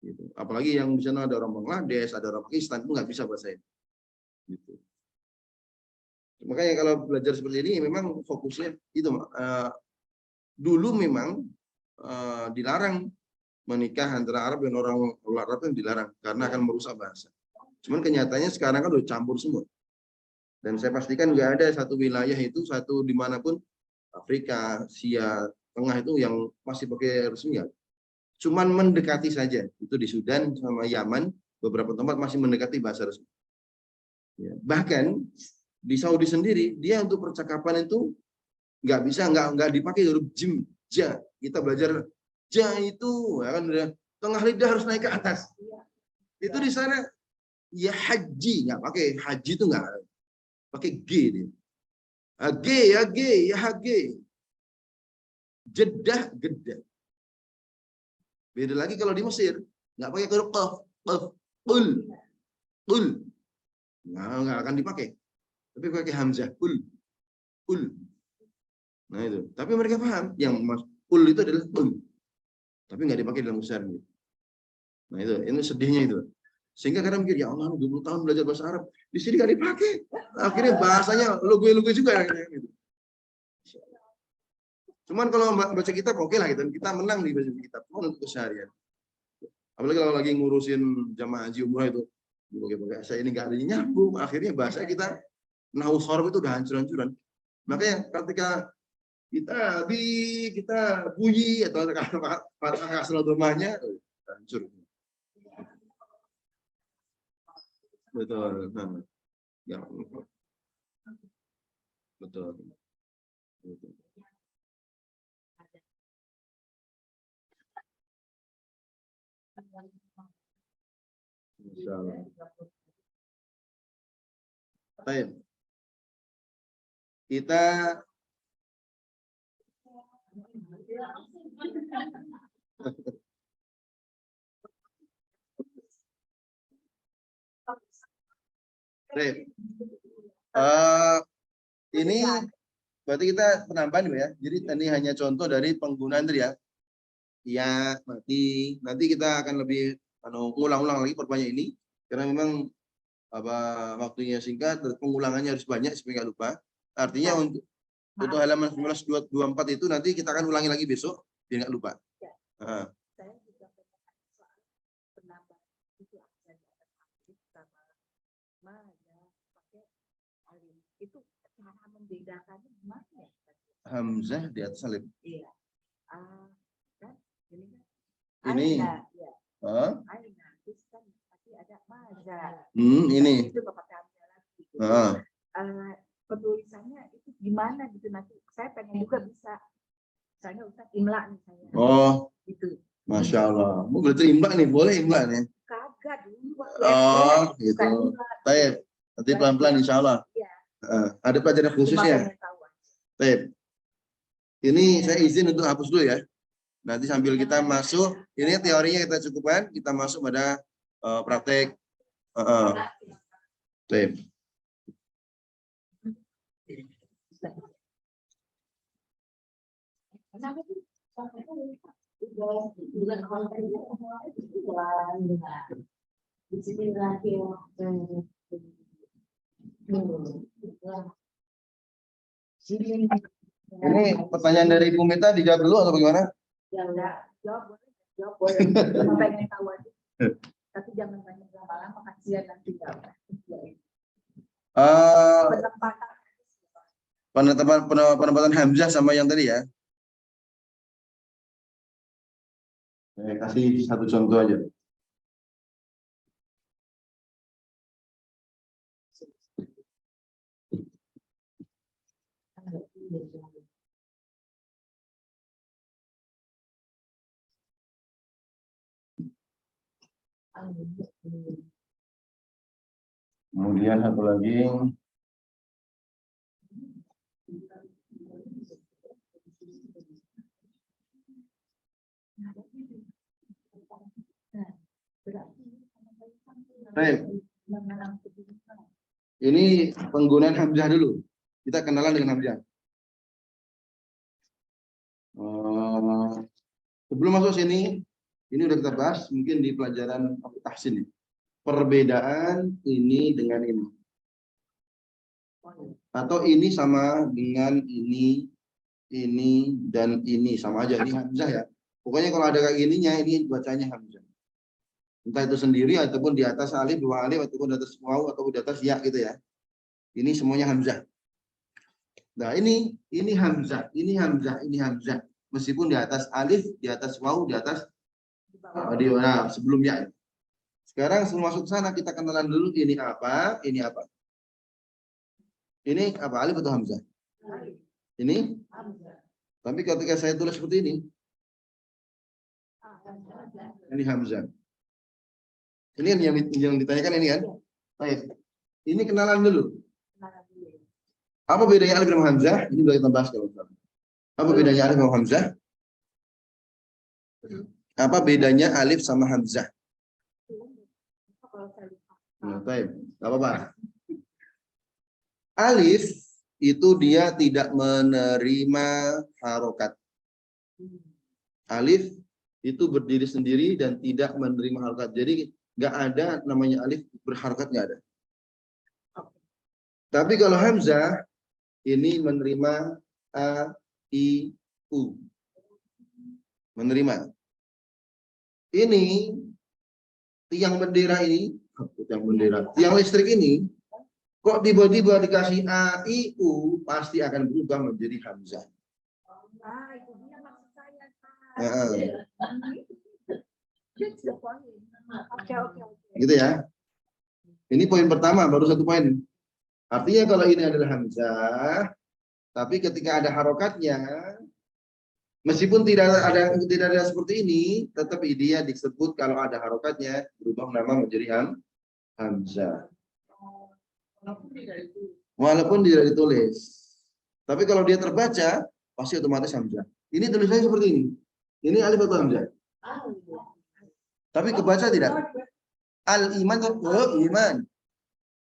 S1: Gitu. Apalagi yang di sana ada orang Bangladesh, ada orang Pakistan itu nggak bisa bahasa ini. Gitu. Makanya kalau belajar seperti ini memang fokusnya itu. Dulu memang dilarang menikah antara Arab dan orang Arab itu dilarang karena akan merusak bahasa. Cuman kenyataannya sekarang kan udah campur semua. Dan saya pastikan nggak ada satu wilayah itu satu dimanapun Afrika, Asia Tengah itu yang masih pakai resmi ya. Cuman mendekati saja. Itu di Sudan sama Yaman beberapa tempat masih mendekati bahasa resmi. Ya. Bahkan di Saudi sendiri dia untuk percakapan itu nggak bisa nggak dipakai huruf jim ja. Kita belajar ja itu ya kan udah tengah lidah harus naik ke atas. Itu di sana ya haji nggak pakai haji itu nggak pakai g dia. G ya g ya g. Jeddah gedah. Beda lagi kalau di Mesir nggak pakai huruf qaf ul nggak akan dipakai. Tapi pakai hamzah ul. Nah itu. Tapi mereka paham yang ul itu adalah ul. Tapi nggak dipakai dalam usaha. Nah itu sedihnya itu. Sehingga kadang mikir, ya Allah 20 tahun belajar bahasa Arab, di sini nggak dipakai. Akhirnya bahasanya lugu-lugu juga. Gitu. Cuman kalau baca kitab oke lah gitu. Kita menang di baca kitab. Cuman untuk keseharian. Apalagi kalau lagi ngurusin jamaah haji umrah itu. Saya ini nggak ada nyambung. Akhirnya bahasa kita nahwu sharaf itu udah hancur-hancuran. Makanya ketika kita bunyi atau kata asal domanya hancur. Betul. Ya. Betul. Baik. Kita baik. Ini berarti kita penambahan ya. Jadi tadi hanya contoh dari penggunaan tadi ya. Ya, nanti kita akan lebih ulang-ulang lagi perbanyak ini karena memang waktunya singkat dan pengulangannya harus banyak supaya nggak lupa. Artinya untuk halaman 1924 itu nanti kita akan ulangi lagi besok biar nggak lupa.
S2: Saya juga soal penambahan itu ada sama pakai alif. Itu cara membedakannya gimana ya?
S1: Hamzah di atas alif.
S2: Iya.
S1: Ini.
S2: Aina, terus kan pasti ada maza.
S1: Ini.
S2: Itu pakai hamzah lagi. Penulisannya itu gimana gitu nanti saya pengen juga bisa. Misalnya Ustaz imla nih saya.
S1: Oh.
S2: Gitu.
S1: Masya Allah. Mau belajar imla nih, boleh imla nih.
S2: Kagak dulu.
S1: Gitu. Baik. Nanti pelan-pelan insya Allah.
S2: Iya.
S1: Ada pelajaran khususnya. Baik. Ini saya izin untuk hapus dulu ya. Nanti sambil kita masuk, ini teorinya kita cukupkan, kita masuk pada praktek. Baik. Ini pertanyaan dari Ibu Mita dijawab dulu atau bagaimana?
S2: Ya udah, jawab boleh. Cuma pengen tahu aja. Tapi jangan banyak lama-lama kasihan nanti
S1: penempatan hamzah sama yang tadi ya. Saya kasih satu contoh aja. Kemudian satu lagi. Baik. Ini penggunaan hamzah dulu. Kita kenalan dengan hamzah. Sebelum masuk sini, ini udah kita bahas mungkin di pelajaran tahsin. Perbedaan ini dengan ini. Atau ini sama dengan ini, dan ini. Sama aja, ini hamzah ya. Pokoknya kalau ada kayak gininya, ini bacanya hamzah. Entah itu sendiri, ataupun di atas alif, dua alif, ataupun di atas waw, ataupun di atas ya gitu ya. Ini semuanya hamzah. Nah ini hamzah, ini hamzah, ini hamzah. Meskipun di atas alif, di atas waw, di atas nah, sebelumnya. Sekarang sebelum masuk ke sana kita kenalan dulu ini apa, ini apa. Ini apa, alif atau hamzah? Ini? Tapi ketika saya tulis seperti ini hamzah. Ini yang ditanyakan ini kan? Baik. Ini kenalan dulu. Apa bedanya alif dan hamzah? Ini boleh kita bahas kalau apa bedanya alif sama hamzah? Apa bedanya alif sama hamzah? Nah, baik. Gak apa-apa. Alif itu dia tidak menerima harokat. Alif itu berdiri sendiri dan tidak menerima harokat. Jadi nggak ada namanya alif berharokat, nggak ada. Tapi kalau hamzah ini menerima a, i, u. Menerima. Ini tiang bendera ini, tiang listrik ini, kok tiba-tiba dikasih a, i, u, pasti akan berubah menjadi hamzah.
S2: Itu dia maksud saya.
S1: Gitu ya. Ini poin pertama, baru satu poin. Artinya kalau ini adalah hamzah, tapi ketika ada harokatnya, meskipun tidak ada seperti ini, tetap dia disebut kalau ada harokatnya berubah nama menjadi hamzah. Walaupun tidak ditulis. Tapi kalau dia terbaca, pasti otomatis hamzah. Ini tulisannya seperti ini. Ini alif atau hamzah? Tapi kebaca tidak? Al-iman atau iman?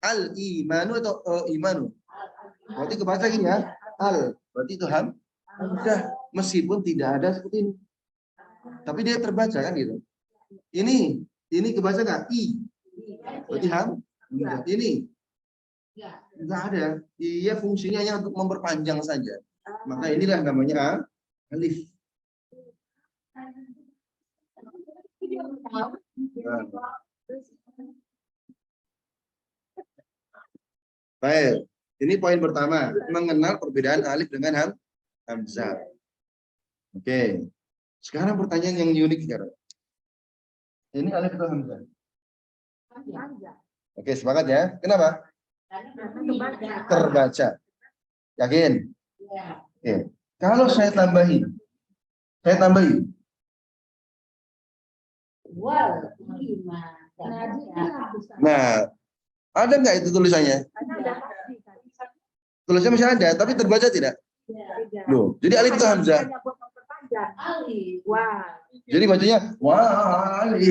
S1: Al-imanu atau imanu? Berarti kebaca gini ya? Al. Berarti itu hamzah. Meskipun tidak ada seperti ini. Tapi dia terbaca kan gitu. Ini kebaca nggak? I. Berarti hamzah. Ini nggak ada. Iya, fungsinya hanya untuk memperpanjang saja. Maka inilah namanya alif. Baik, ini poin pertama, mengenal perbedaan alif dengan hamzah. Oke, sekarang pertanyaan yang unik sekarang. Ini alif atau hamzah? Oke, sepakat ya. Kenapa? Terbaca. Yakin? Oke. Kalau saya tambahin. Nah, ada nggak itu tulisannya? Tulisannya masih ada, tapi terbaca tidak? Loh, jadi alif itu hamzah. Jadi bacanya wali.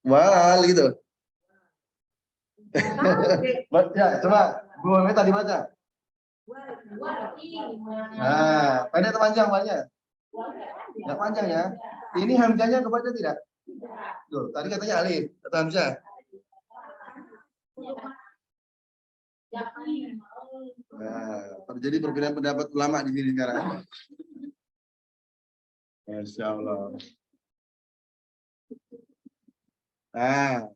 S1: Wal gitu. Ya, coba Bu Meta dibaca. Nah, pendek atau panjang banyak? Nggak panjang ya. Ini hamzahnya kebaca tidak? Tuh, tadi katanya alif atau hamzah. Nah, terjadi perbedaan pendapat ulama di sini sekarang. Masya Allah. Nah,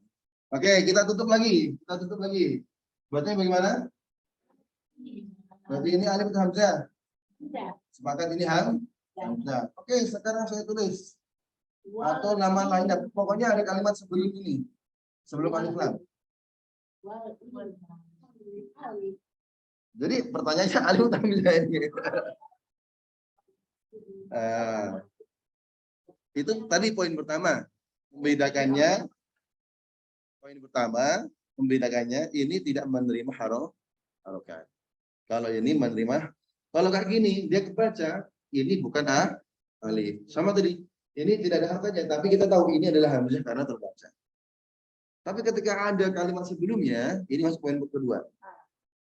S1: oke, kita tutup lagi. Buatnya bagaimana? Berarti ini alif atau hamzah? Sepakat ini hamzah. Oke, sekarang saya tulis. Atau nama lainnya. Pokoknya ada kalimat sebelum ini. Sebelum alif lam. Jadi pertanyaannya alif atau hamzah ini. Itu tadi poin pertama. Membedakannya ini tidak menerima harokat. Kalau ini menerima, kalau kayak gini dia kebaca, ini bukan alif. Sama tadi, Ini tidak ada harfanya, tapi kita tahu ini adalah hamzah karena terbaca. Tapi ketika ada kalimat sebelumnya, ini masuk poin kedua.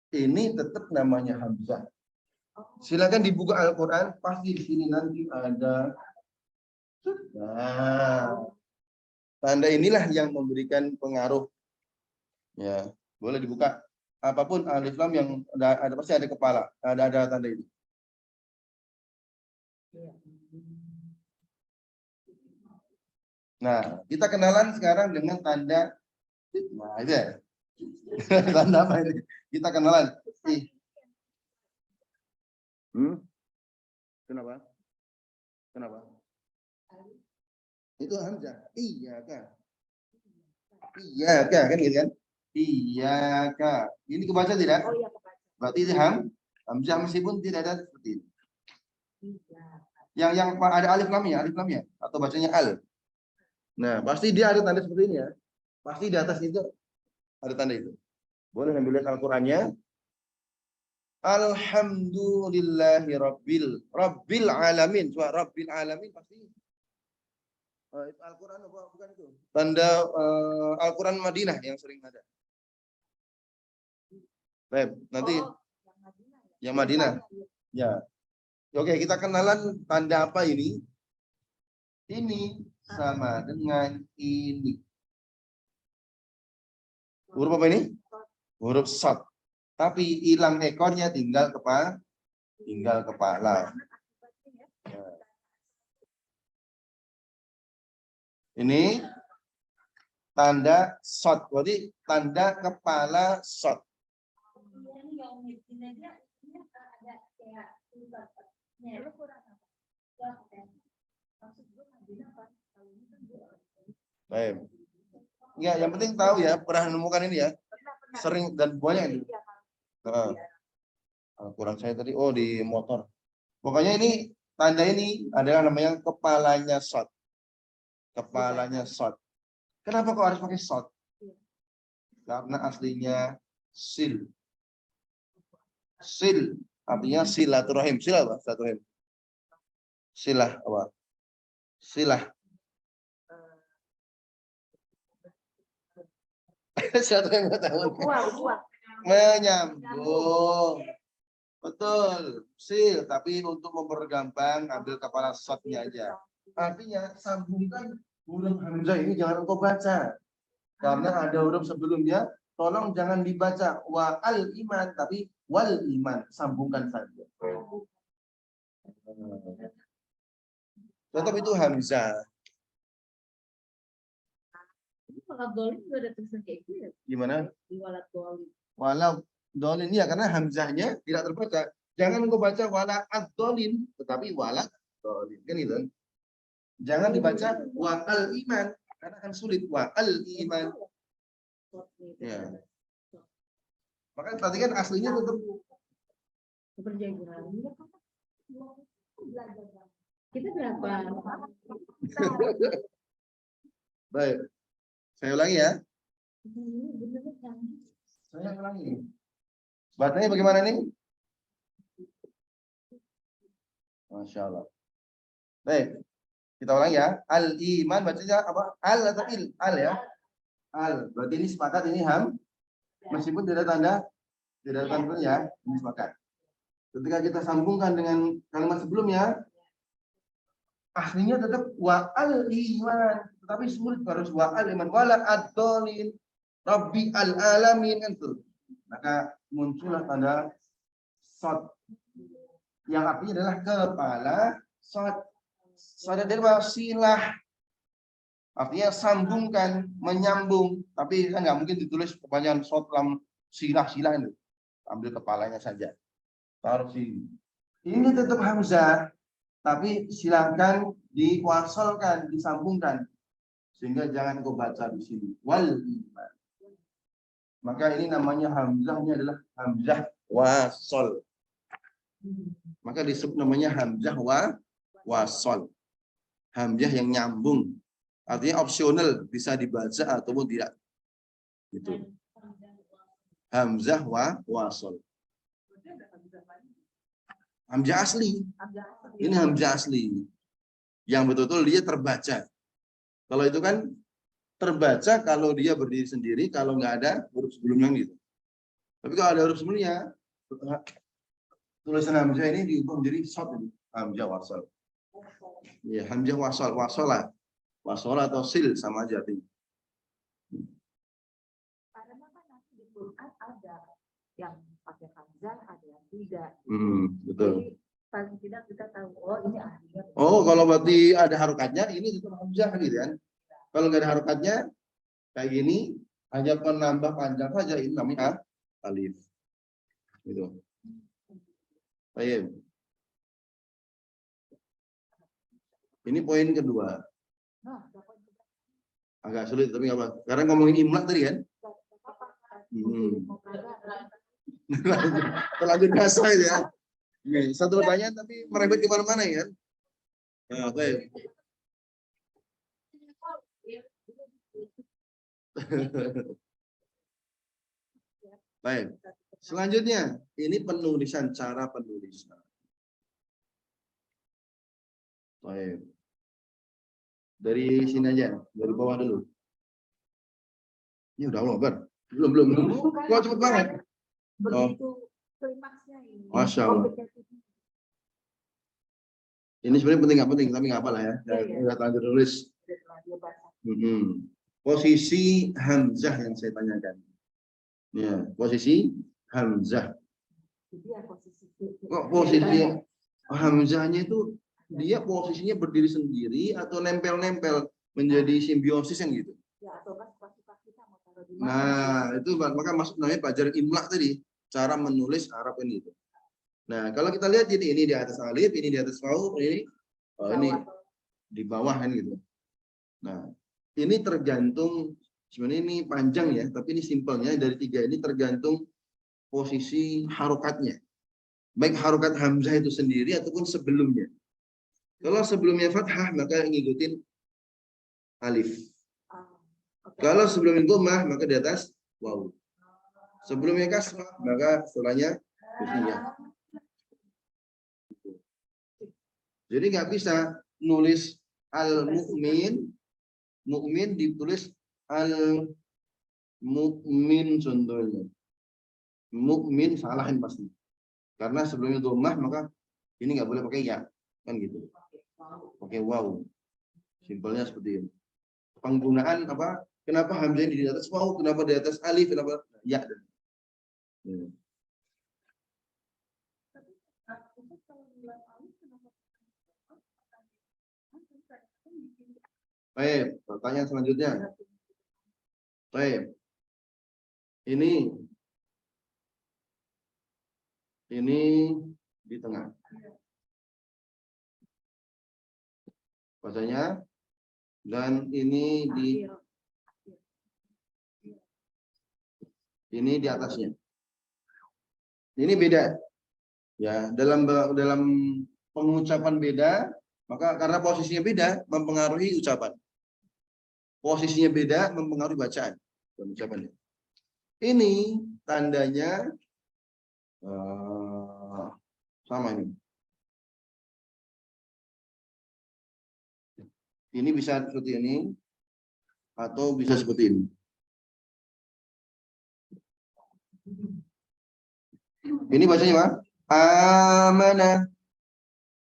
S1: Ini tetap namanya hamzah. Silakan dibuka Al-Quran, pasti di sini nanti ada. Nah, tanda inilah yang memberikan pengaruh. Ya, boleh dibuka. Apapun alif lam yang ada pasti ada kepala, ada tanda itu. Nah, kita kenalan sekarang dengan tanda. Nah, itu ya. Tanda apa ini? Kita kenalan. Kenapa? Kenapa? Itu hamzah. Iya kah? Iya kah? Kan gitu kan? Iya kah? Ini kebaca tidak?
S2: Oh iya, kebaca.
S1: Berarti itu hamzah meskipun tidak ada seperti ini.
S2: Iya.
S1: Yang ada alif lamnya atau bacanya al. Nah, pasti dia ada tanda seperti ini ya. Pasti di atas itu ada tanda itu. Boleh ambil lihat Al-Qur'annya. Alhamdulillahi rabbil alamin. Coba rabbil alamin pasti. Itu Al-Qur'an apa bukan itu? Tanda Al-Qur'an Madinah yang sering ada. Baik, nanti yang Madinah. Ya. Oke, kita kenalan tanda apa ini? Ini sama dengan ini. Huruf apa ini? Huruf shad. Tapi hilang ekornya, tinggal kepala. Ya. Ini tanda shad. Berarti tanda kepala shad. Baik. Ya, yang penting tahu ya, pernah menemukan ini ya. Sering dan banyak itu. Nah, kurang saya tadi, oh di motor. Pokoknya ini tanda ini adalah namanya kepalanya shad. Kepalanya shad. Kenapa kok harus pakai shad? Karena aslinya sil. Sil artinya silaturahim. Silah apa? Silaturahim. Silah apa? Silah. Silaturahim menyambung. Betul, sil, tapi untuk mempergampang ambil kepala shadnya aja. Artinya sambungkan huruf hamzah ini jangan engkau baca. Karena ada huruf sebelumnya, tolong jangan dibaca wa al iman, tapi wal iman, sambungkan saja. Tetap itu hamzah.
S2: Walau dolin juga ada tulisan kayak gitu ya?
S1: Gimana?
S2: Walau dolin.
S1: Walau dolin ya, karena hamzahnya tidak terbaca. Jangan engkau baca wala ad-dolin, tetapi wala dolin. Kan itu. Jangan dibaca wa al iman, karena kan sulit wa al iman. Ya. Maka tadi kan aslinya tetap
S2: kita berapa?
S1: Baik. Saya ulangi ya. Saya ulangi. Bacanya bagaimana nih? Masya Allah. Baik. Kita ulangi ya. Al-iman bacanya apa? Al atau il? Al ya. Al. Berarti ini sepakat ini ham. Meskipun tidak ada tanda ya. Ini sepakat. Ketika kita sambungkan dengan kalimat sebelumnya, aslinya tetap wa al-iman. Tetapi sulit harus wa al-iman. Wala ad-dolin. Rabbi al-alamin. Itu. Maka muncullah tanda shad. Yang artinya adalah kepala shad. Shad adalah silah. Artinya sambungkan, menyambung. Tapi kan nggak mungkin ditulis kepanjangan shad lam silah-silah itu. Ambil kepalanya saja. Taruh sini. Ini tetap hamzah, tapi silakan diwasalkan, disambungkan, sehingga jangan kau baca di sini. Wal iman. Maka ini namanya hamzahnya adalah hamzah wasol. Maka disebut namanya hamzah wasol. Hamzah yang nyambung. Artinya opsional, bisa dibaca ataupun tidak. Gitu. Hamzah wasol. Hamzah asli. Ini hamzah asli. Yang betul-betul dia terbaca. Kalau itu kan terbaca kalau dia berdiri sendiri, kalau nggak ada huruf sebelumnya gitu. Tapi kalau ada huruf sebelumnya, tulisan hamzah ini diubah menjadi short ini, hamzah wasal. Ya, hamzah wasal, wasola atau sil sama aja artinya.
S2: Karena kan nanti di Quran ada yang pakai hamzah, ada yang tidak.
S1: Betul.
S2: Jadi paling tidak kita tahu, oh ini artinya.
S1: Oh, kalau berarti ada harokatnya, ini tetap hamzah gitu kan? Kalau nggak ada harokatnya, kayak gini, hanya penambah panjang saja, ini namanya alif. Gitu. Baik. Ini poin kedua.
S2: Nah,
S1: Agak sulit, tapi nggak apa. Karena ngomongin imlak tadi kan? Terlanjur kasar itu ya. Oke, satu pertanyaan tapi merembet kemana-mana ya. Nah, baik. Baik. Selanjutnya, ini penulisan, cara penulisan. Baik. Dari sini aja, dari bawah dulu. Ini udah Allah, belum. Kok cepet banget?
S2: Begitu klimaksnya ini.
S1: Masya Allah. Ini sebenarnya penting nggak penting, tapi nggak apa lah ya. Udah lanjut tulis. Posisi hamzah yang saya tanyakan. Ya, posisi hamzah. Kok posisi hamzahnya itu dia posisinya berdiri sendiri atau nempel-nempel menjadi simbiosis yang gitu? Nah, itu maka masuk namanya pelajaran imlak tadi, cara menulis Arab ini itu. Nah, kalau kita lihat ini di atas alif, ini di atas waw, ini di bawah kan gitu. Nah, ini tergantung sebenarnya ini panjang ya, tapi ini simpelnya dari tiga ini tergantung posisi harokatnya. Baik harokat hamzah itu sendiri ataupun sebelumnya. Kalau sebelumnya fathah maka ngikutin alif. Kalau sebelumnya dhammah maka di atas waw. Sebelumnya kasrah maka setelahnya kusyah. Jadi nggak bisa nulis al-mu'min, mu'min ditulis al-mu'min contohnya. Mu'min salahin pasti. Karena sebelumnya dhammah maka ini nggak boleh pakai ya, kan gitu. Pakai waw. Simpelnya seperti ini. Penggunaan apa? Kenapa hamzah di atas waw? Kenapa di atas alif? Kenapa ya? Baik, pertanyaan selanjutnya. Baik. Ini di tengah. Bahasanya dan ini di atasnya. Ini beda. Ya, dalam pengucapan beda, maka karena posisinya beda mempengaruhi ucapan. Posisinya beda mempengaruhi bacaan dan ucapannya. Ini tandanya sama ini. Ini bisa seperti ini atau bisa seperti ini. Ini bacanya apa? Amanah.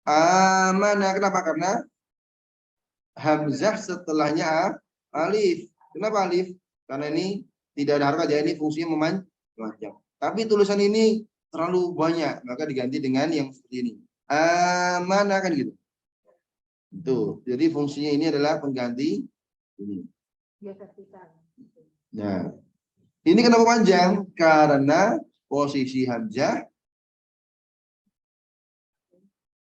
S1: Amanah. Kenapa? Karena hamzah setelahnya alif. Kenapa alif? Karena ini tidak ada harokat, jadi ini fungsinya memanjang. Tapi tulisan ini terlalu banyak, maka diganti dengan yang seperti ini. Amanah kan gitu. Tuh, jadi fungsinya ini adalah pengganti ini. Nah, ini kenapa panjang? Karena posisi hamzah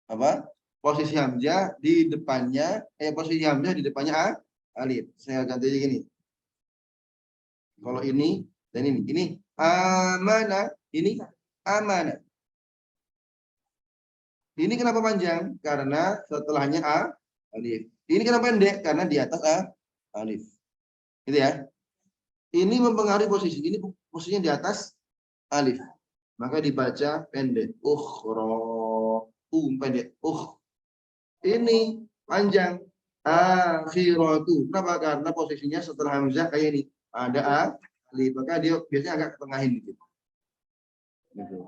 S1: apa? Posisi hamzah di depannya, posisi hamzah di depannya alif. Saya ganti aja gini. Kalau ini dan ini amanah, ini amanah. Ini kenapa panjang? Karena setelahnya alif. Ini kenapa pendek? Karena di atas alif. Gitu ya. Ini mempengaruhi posisi. Ini posisinya di atas alif. Maka dibaca pendek. Ukhra. Pendek. Ini panjang. Akhiratu. Kenapa? Karena posisinya setelah hamzah kayak ini. Ada alif, maka dia biasanya agak ketengahin dikit. Gitu.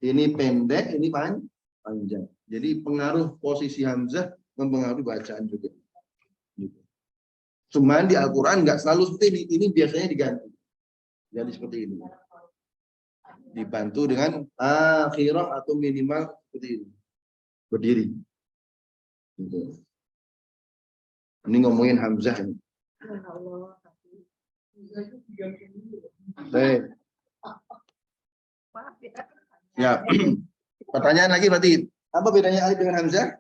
S1: Ini pendek, ini panjang. Jadi pengaruh posisi hamzah mempengaruhi bacaan juga. Gitu. Cuman di Al-Quran nggak selalu seperti ini. Ini biasanya diganti. Jadi seperti ini. Dibantu dengan akhirah atau minimal seperti ini. Berdiri. Gitu. Ini ngomongin hamzah ini. Baik. Ya. Pertanyaan lagi berarti apa bedanya alif dengan hamzah?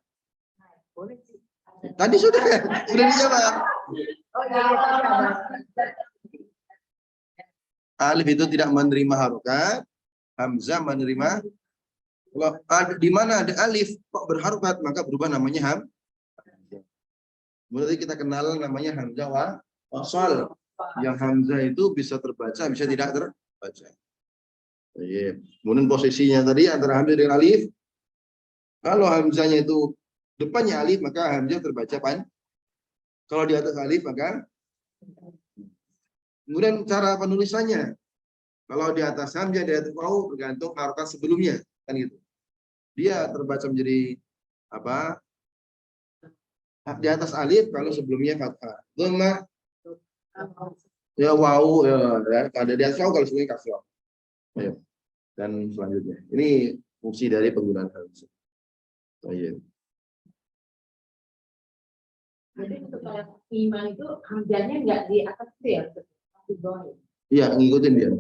S1: Tadi sudah dijawab. Alif itu tidak menerima harokat, hamzah menerima. Kalau di mana ada alif kok berharokat maka berubah namanya hamzah. Berarti kita kenal namanya hamzah wasal. Yang hamzah itu bisa terbaca, bisa tidak terbaca. Kemudian posisinya tadi antara hamzah dengan alif. Kalau hamzahnya itu depannya alif maka hamzah terbaca Kalau di atas alif maka. Kemudian cara penulisannya. Kalau di atas hamzah di atas wawu bergantung harokat sebelumnya kan gitu. Dia terbaca menjadi apa? Di atas alif kalau sebelumnya fathah. Dhammah ya wawu ya, ada di atas wawu kalau sebelumnya kasrah. Dan selanjutnya. Ini fungsi dari penggunaan hamzah.
S2: Jadi untuk kalau iman itu hamzahnya nggak di atas itu ya?
S1: Iya, ngikutin dia.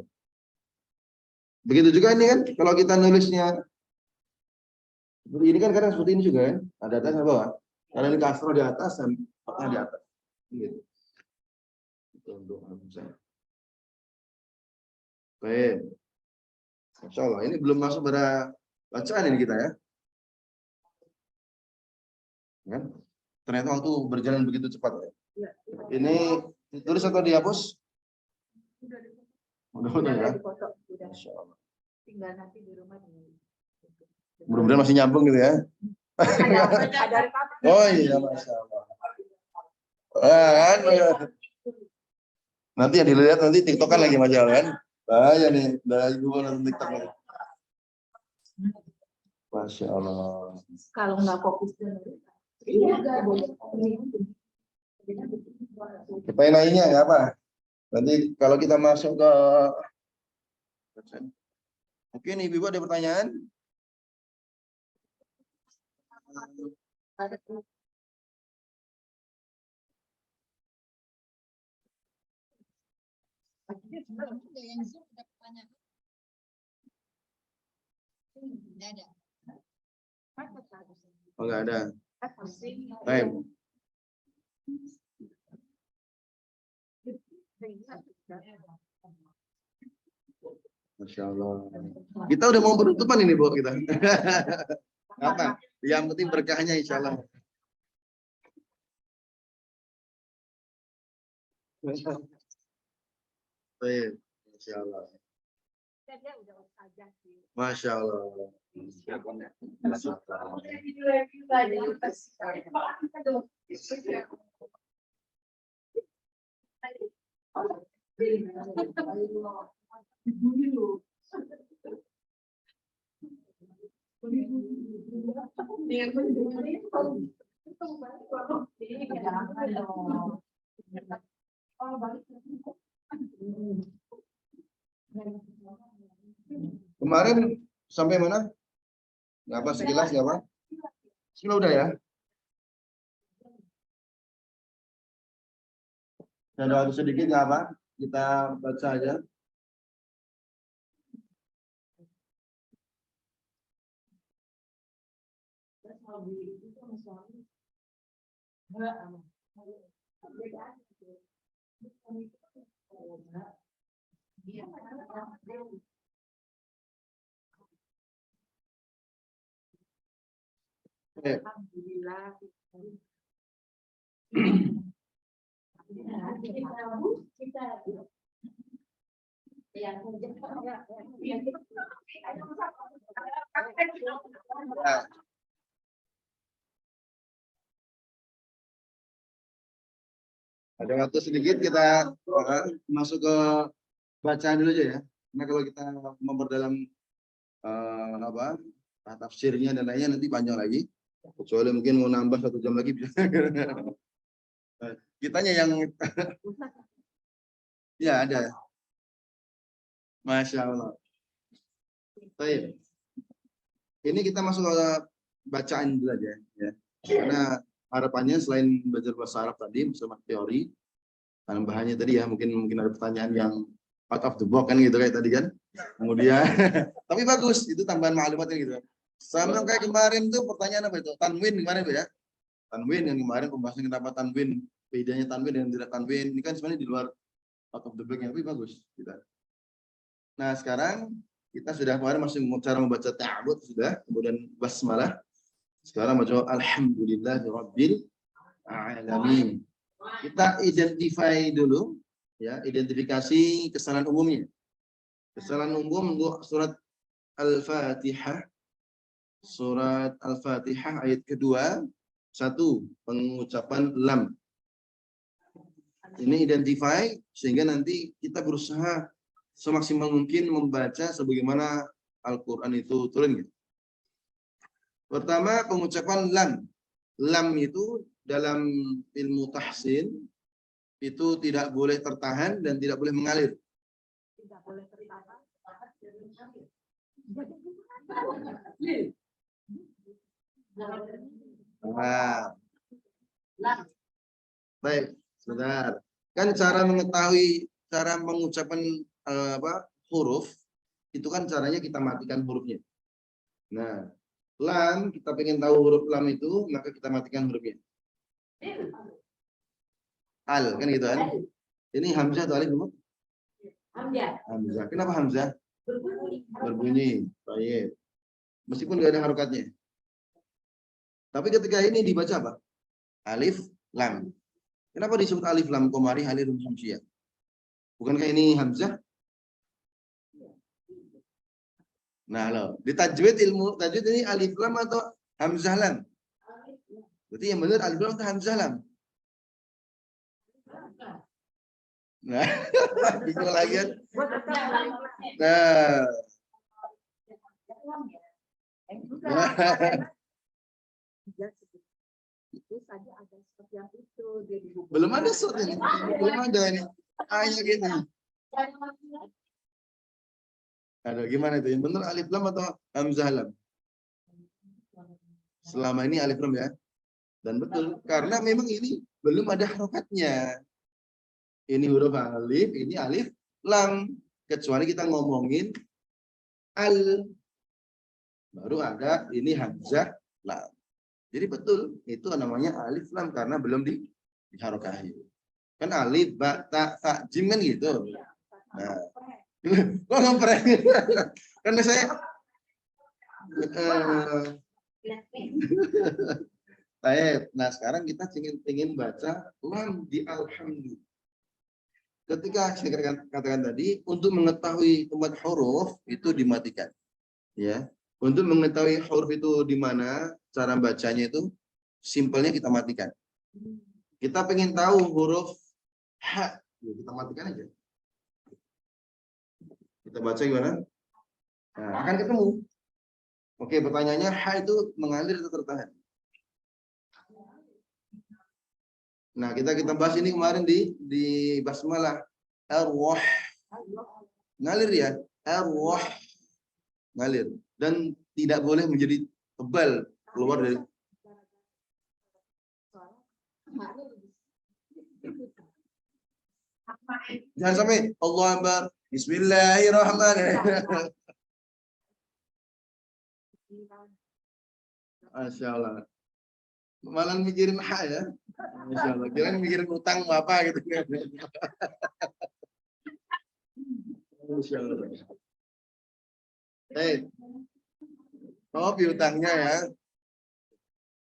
S1: Begitu juga ini kan, kalau kita nulisnya seperti ini kan kadang seperti ini juga kan, ada atas dan bawah. Karena ini kasroh di atas dan fathah di atas. Gitu. Itu untuk hamzah. Baik. Masya Allah, ini belum masuk pada bacaan ini kita ya. Kan? Ternyata waktu berjalan begitu cepat. Ya. Ini ditulis atau dihapus? Udah ya. Masya Allah.
S2: Tinggal nanti di rumah.
S1: Mudah-mudahan masih nyambung gitu ya. Oh iya, Masya Allah. Kan? Nanti yang dilihat nanti TikTokan lagi Mas kan? Bahaya nih, dari ibu nonton TikTok lagi. Masya Allah.
S2: Kalau nggak fokus
S1: Supaya lainnya nggak apa. Nanti kalau kita masuk ke oke nih, Ibu ada pertanyaan? Oh, nggak ada. Baik. Masya Allah. Kita udah mau penutupan ini, Bu, kita. Apa? Yang penting berkahnya insya Allah. Baik. Masya Allah. Masya Allah. Kemarin sampai mana? Nggak apa sekilas nggak apa? Sekilas udah ya? Ada waktu sedikit nggak apa? Kita baca aja.
S2: Alhamdulillah.
S1: Ya. Ada waktu sedikit kita masuk ke bacaan dulu aja ya. Karena kalau kita memperdalam tafsirnya dan lainnya nanti panjang lagi. Kecuali mungkin mau nambah 1 jam lagi bisa. Kitanya yang ya ada. Masya Allah. Baik. Ini kita masuk ke bacaan dulu aja ya. Karena harapannya selain belajar bahasa Arab tadi bersama teori, tambahannya tadi ya mungkin ada pertanyaan yang out of the box kan gitu kayak tadi kan. Kemudian tapi bagus itu tambahan maklumatnya gitu. Sama kayak kemarin tuh pertanyaan apa itu? Tanwin kemarin tuh ya. Tanwin yang kemarin pembahasan kenapa tanwin, bedanya tanwin dan tidak tanwin. Ini kan sebenarnya di luar out of the box tapi bagus gitu. Nah, sekarang kita sudah kemarin masih cara membaca ta'awudz sudah, kemudian basmalah. Sekarang baca alhamdulillahirabbil alamin. Kita identify dulu ya, identifikasi kesalahan umumnya. Kesalahan umum untuk surat Al-Fatihah. Surat Al-Fatihah ayat kedua, 1 pengucapan lam. Ini identify sehingga nanti kita berusaha semaksimal mungkin membaca sebagaimana Al-Quran itu turun. Pertama pengucapan lam. Lam itu dalam ilmu tahsin itu tidak boleh tertahan dan tidak boleh mengalir.
S2: Tidak boleh tertahan.
S1: Nah, baik, sebentar. Kan cara mengetahui cara mengucapkan huruf itu kan caranya kita matikan hurufnya. Nah, lam kita pengen tahu huruf lam itu maka kita matikan hurufnya. Al kan gitu kan? Ini hamzah atau alif dulu? Hamzah. Kenapa hamzah? Berbunyi. Baik. Meskipun nggak ada harokatnya. Tapi ketika ini dibaca apa? Alif lam. Kenapa disebut alif lam komari halil hamziyah? Bukankah ini hamzah? Nah, loh, di tajwid ilmu tajwid ini alif lam atau hamzah lam? Berarti yang benar alif lam atau hamzah lam? Nah, itu lagi kan? Nah. Belum ada surat ini, belum ada ini. Hanya gini. Ada gimana itu? Yang benar alif lam atau hamzah lam? Selama ini alif lam ya. Dan betul karena memang ini belum ada harokatnya. Ini huruf alif, ini alif lam. Kecuali kita ngomongin al, baru ada ini hamzah lam. Jadi betul itu namanya alif lam karena belum diharokahi. Kan alif, ba, ta, jim kan gitu. Nah, kok ngompreng? Karena saya nah sekarang kita ingin baca lam di alhamdulillah. Ketika saya katakan tadi, untuk mengetahui tempat huruf itu dimatikan. Ya, untuk mengetahui huruf itu di mana, cara bacanya itu simpelnya kita matikan. Kita pengen tahu huruf H, ya, kita matikan aja. Kita baca gimana? Nah, akan ketemu. Oke, pertanyaannya H itu mengalir atau tertahan? Nah, kita bahas ini kemarin di basmalah. Ar-Wah. Ngalir ya? Ar-Wah. Ngalir. Dan tidak boleh menjadi tebal keluar dari. Jangan sampai Allah Akbar. Bismillahirrahmanirrahim. Masya Allah. Malah mikirin H ya. Masya Allah. Kirain mikirin utang apa gitu. Masya Allah. Hey. Oh, piutangnya ya.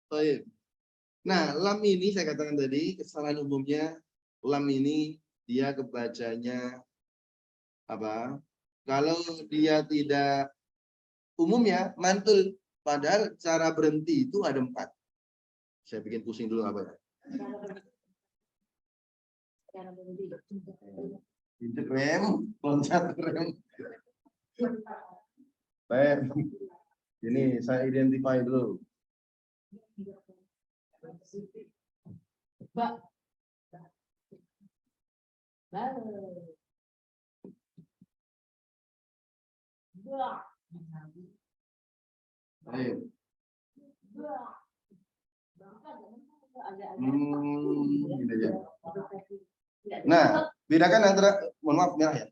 S1: Baik. Nah, lam ini saya katakan tadi, kesalahan umumnya, lam ini dia kebacanya apa? Kalau dia tidak umumnya mantul, padahal cara berhenti itu ada 4. Saya bikin pusing dulu apa ya?
S2: Cara berhenti.
S1: Injek rem, loncat rem. Baik. Ini saya identify dulu.
S2: Mbak.
S1: Ayo. Gini aja. Nah, bedakan antara, mohon maaf merah ya.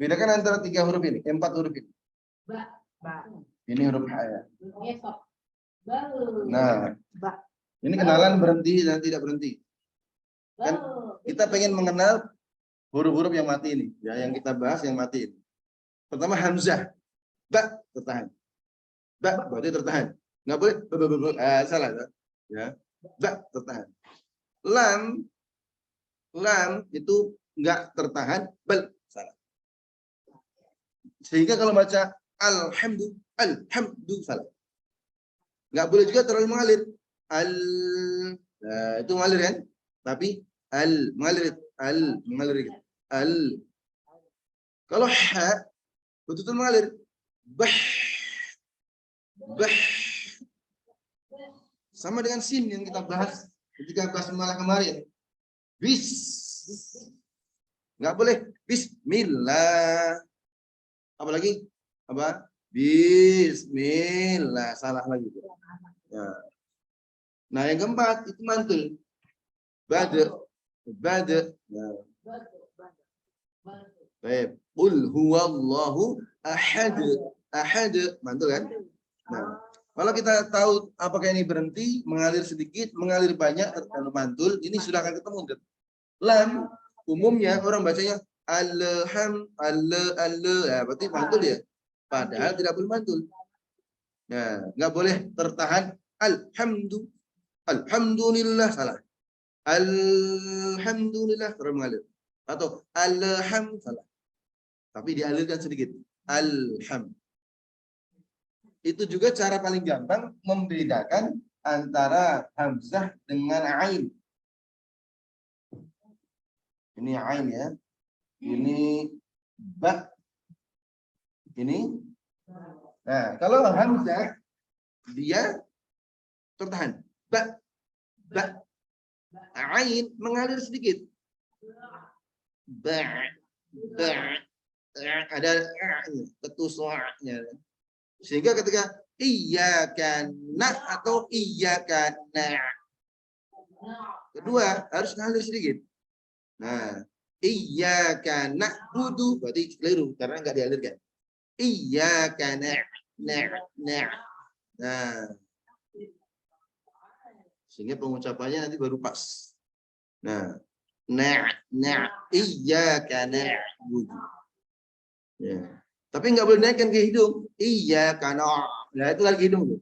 S1: Bedakan antara 3 huruf ini, 4 huruf ini. Ini huruf H ya. Nah, ini kenalan berhenti dan tidak berhenti. Kan kita pengen mengenal huruf-huruf yang mati ini, ya yang kita bahas yang mati ini. Pertama hamzah, ba tertahan. Ba berarti tertahan. Nggak boleh salah ya. Ba tertahan. Lam itu nggak tertahan, bal salah. Sehingga kalau baca alhamdu salah. Nggak boleh juga terlalu mengalir. Nah, itu mengalir kan? Tapi mengalir gitu. Kalau ha betul-betul mengalir. Bah. Sama dengan sin yang kita bahas ketika bahas malah kemarin. Nggak boleh bismillah. Apalagi apa? Bismillah, salah lagi. Ya. Nah, yang keempat itu mantul. Bada. Nah. Baik. Qul huwallahu ahad. Mantul kan? Nah, kalau kita tahu apakah ini berhenti, mengalir sedikit, mengalir banyak, atau mantul, ini sudah akan ketemu. Lam, umumnya orang bacanya ya, berarti mantul ya. Padahal tidak boleh mantul. Nah, nggak boleh tertahan. Alhamdulillah salah. Alhamdulillah terus mengalir. Atau salah. Tapi dialirkan sedikit. Alham. Itu juga cara paling gampang membedakan antara hamzah dengan ain. Ini ain ya. Ini ba. Ini. Nah, kalau hamzah dia tertahan. Ba. Ain mengalir sedikit. Ba. Ada ketusuknya. Sehingga ketika iyyaka atau iyyaka kedua harus ngalir sedikit. Nah, iyyaka na'budu berarti keliru karena enggak dialirkan. Iyyaka nah. Sehingga pengucapannya nanti baru pas. Nah, iyyaka na'budu. Ya. Tapi nggak boleh naikkan ke hidung. Iyyaka na'budu. Nah, itu lagi hidung.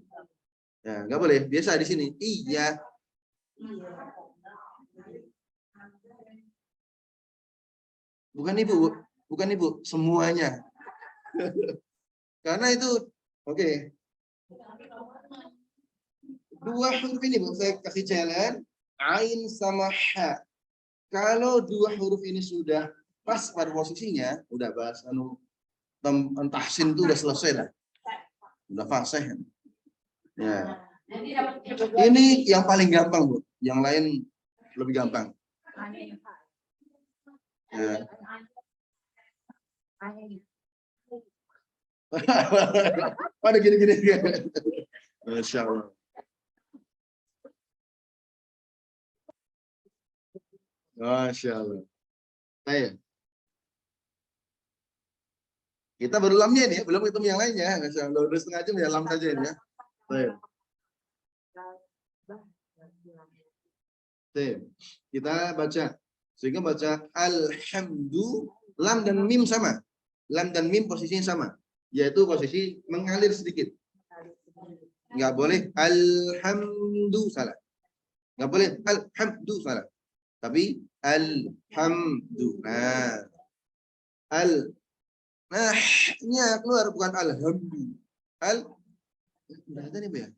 S1: Ya, nggak boleh. Biasa di sini. Iya. Bukan ibu, semuanya. Karena itu, oke. Dua huruf ini, Bu, saya kasih challenge. Ain sama ha. Kalau dua huruf ini sudah pas pada posisinya, udah bahas tahsin itu udah selesai lah. Udah fasih. Ya. Ini yang paling gampang, Bu. Yang lain lebih gampang. Ya. Pada gini-gini. Masya Allah. Masya Allah. Baik. Kita baru lamnya nih, belum ketemu yang lainnya. Masya Allah. Udah setengah jam ya lam saja ini ya. Baik. Kita baca. Sehingga baca alhamdu, lam dan mim sama. Lam dan mim posisinya sama. Yaitu posisi mengalir sedikit. Nggak boleh alhamdu salah. Nggak boleh alhamdu salah. Tapi alhamdu. Nah-nya keluar bukan alhamdu. Udah ada nih, Bu ya?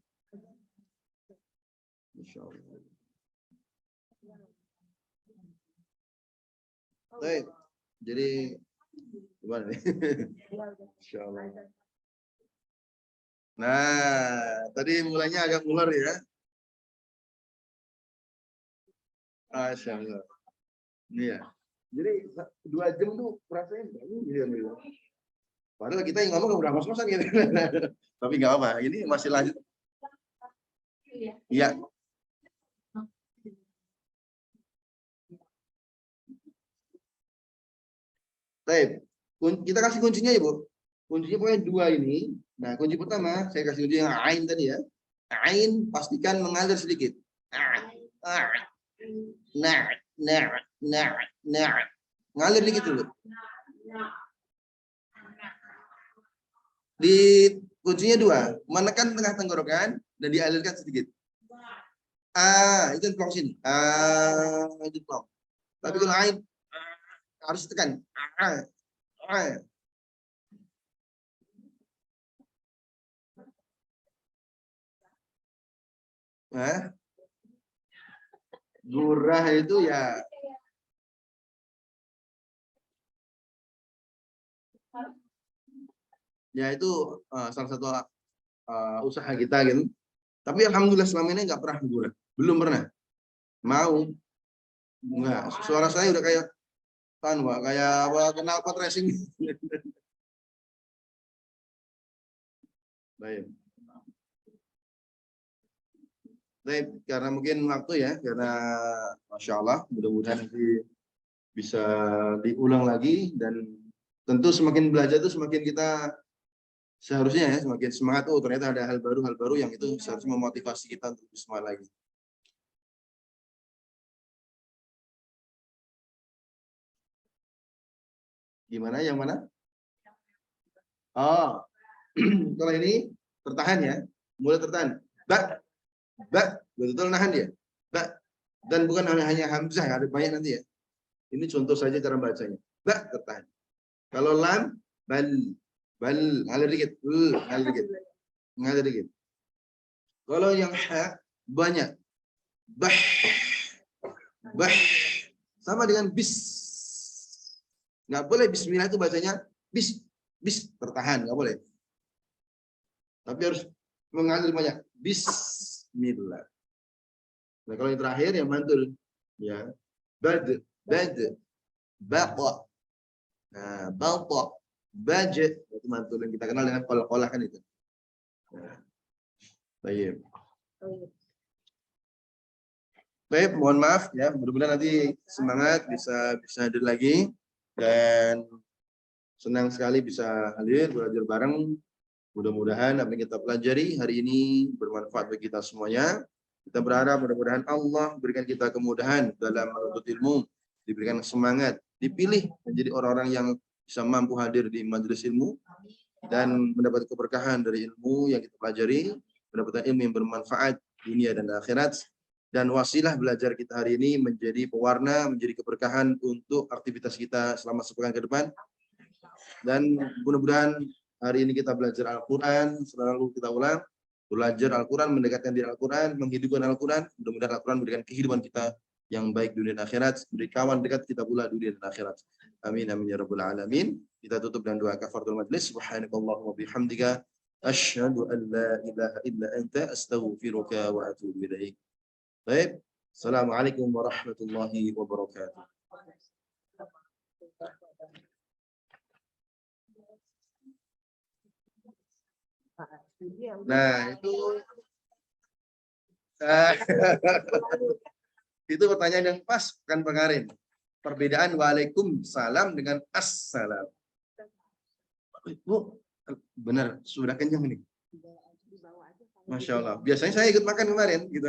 S1: Masya Allah. Baik. Jadi gimana nih?
S2: Ya udah.
S1: Insyaallah. Nah, tadi mulainya agak mulur ya. Masya Allah. Iya. Jadi 2 jam tuh rasanya gitu. Padahal kita yang ngomong udah ngos-ngosan gitu. Tapi nggak apa. Ini masih lanjut. Iya. Baik. Kita kasih kuncinya ya, Bu. Kuncinya pokoknya 2 ini. Nah, kunci pertama saya kasih kunci yang ain tadi ya. Ain pastikan mengalir sedikit. Nah, ngalir dikit dulu. Di kuncinya 2, menekan tengah tenggorokan dan dialirkan sedikit. Itu plong sini. Itu plong. Tapi kalau ain harus tekan. Gurah itu ya itu salah satu usaha kita gitu. Tapi alhamdulillah selama ini nggak pernah gurah, belum pernah. Mau nggak? Suara saya udah kayak kayak knalpot racing. Baik. Baik, karena mungkin waktu ya, karena Masya Allah, mudah-mudahan nanti bisa diulang lagi, dan tentu semakin belajar itu semakin kita seharusnya ya semakin semangat. Oh, ternyata ada hal baru yang itu seharusnya memotivasi kita untuk semangat lagi. Gimana? Yang mana? Oh, kalau ini tertahan ya, mulai tertahan. Betul nahan dia. Dan bukan hanya hamzah, ada banyak nanti ya. Ini contoh saja cara bacanya. Tertahan. Kalau lam, bal, ngalir dikit, ngalir dikit. Kalau yang ha, banyak, bah, sama dengan bis. Nggak boleh bismillah itu bacanya bis, tertahan, nggak boleh. Tapi harus mengalir banyak, bismillah. Nah, kalau yang terakhir yang mantul, ya, bad, baqa, nah, balqa, baje, itu mantul yang kita kenal dengan qol-qolah kan itu. Nah, baik. Baik, mohon maaf ya, mudah-mudahan nanti semangat bisa hadir lagi, dan senang sekali bisa hadir belajar bareng. Mudah-mudahan apa yang kita pelajari hari ini bermanfaat bagi kita semuanya. Kita berharap mudah-mudahan Allah berikan kita kemudahan dalam menuntut ilmu, diberikan semangat, dipilih menjadi orang-orang yang bisa mampu hadir di majelis ilmu dan mendapat keberkahan dari ilmu yang kita pelajari, mendapatkan ilmu yang bermanfaat dunia dan akhirat, dan wasilah belajar kita hari ini menjadi pewarna, menjadi keberkahan untuk aktivitas kita selama sepekan ke depan. Dan mudah-mudahan hari ini kita belajar Al-Quran, selalu kita ulang, belajar Al-Quran, mendekatkan diri Al-Quran, menghidupkan Al-Quran. Mudah-mudahan Al-Quran memberikan kehidupan kita yang baik dunia dan akhirat, beri kawan dekat kita pula dunia dan akhirat. Amin amin ya rabbal alamin. Kita tutup dengan doa kafaratul majlis. Subhanakallahumma bihamdika asyhadu an la ilaha illa anta astaghfiruka wa atubu ilaik. Baik. Assalamualaikum warahmatullahi wabarakatuh. Nah, itu pertanyaan yang pas kan pengarin. Perbedaan waalaikumsalam dengan assalam. Bu, benar sudah kenyang nih. Masya Allah. Biasanya saya ikut makan kemarin gitu.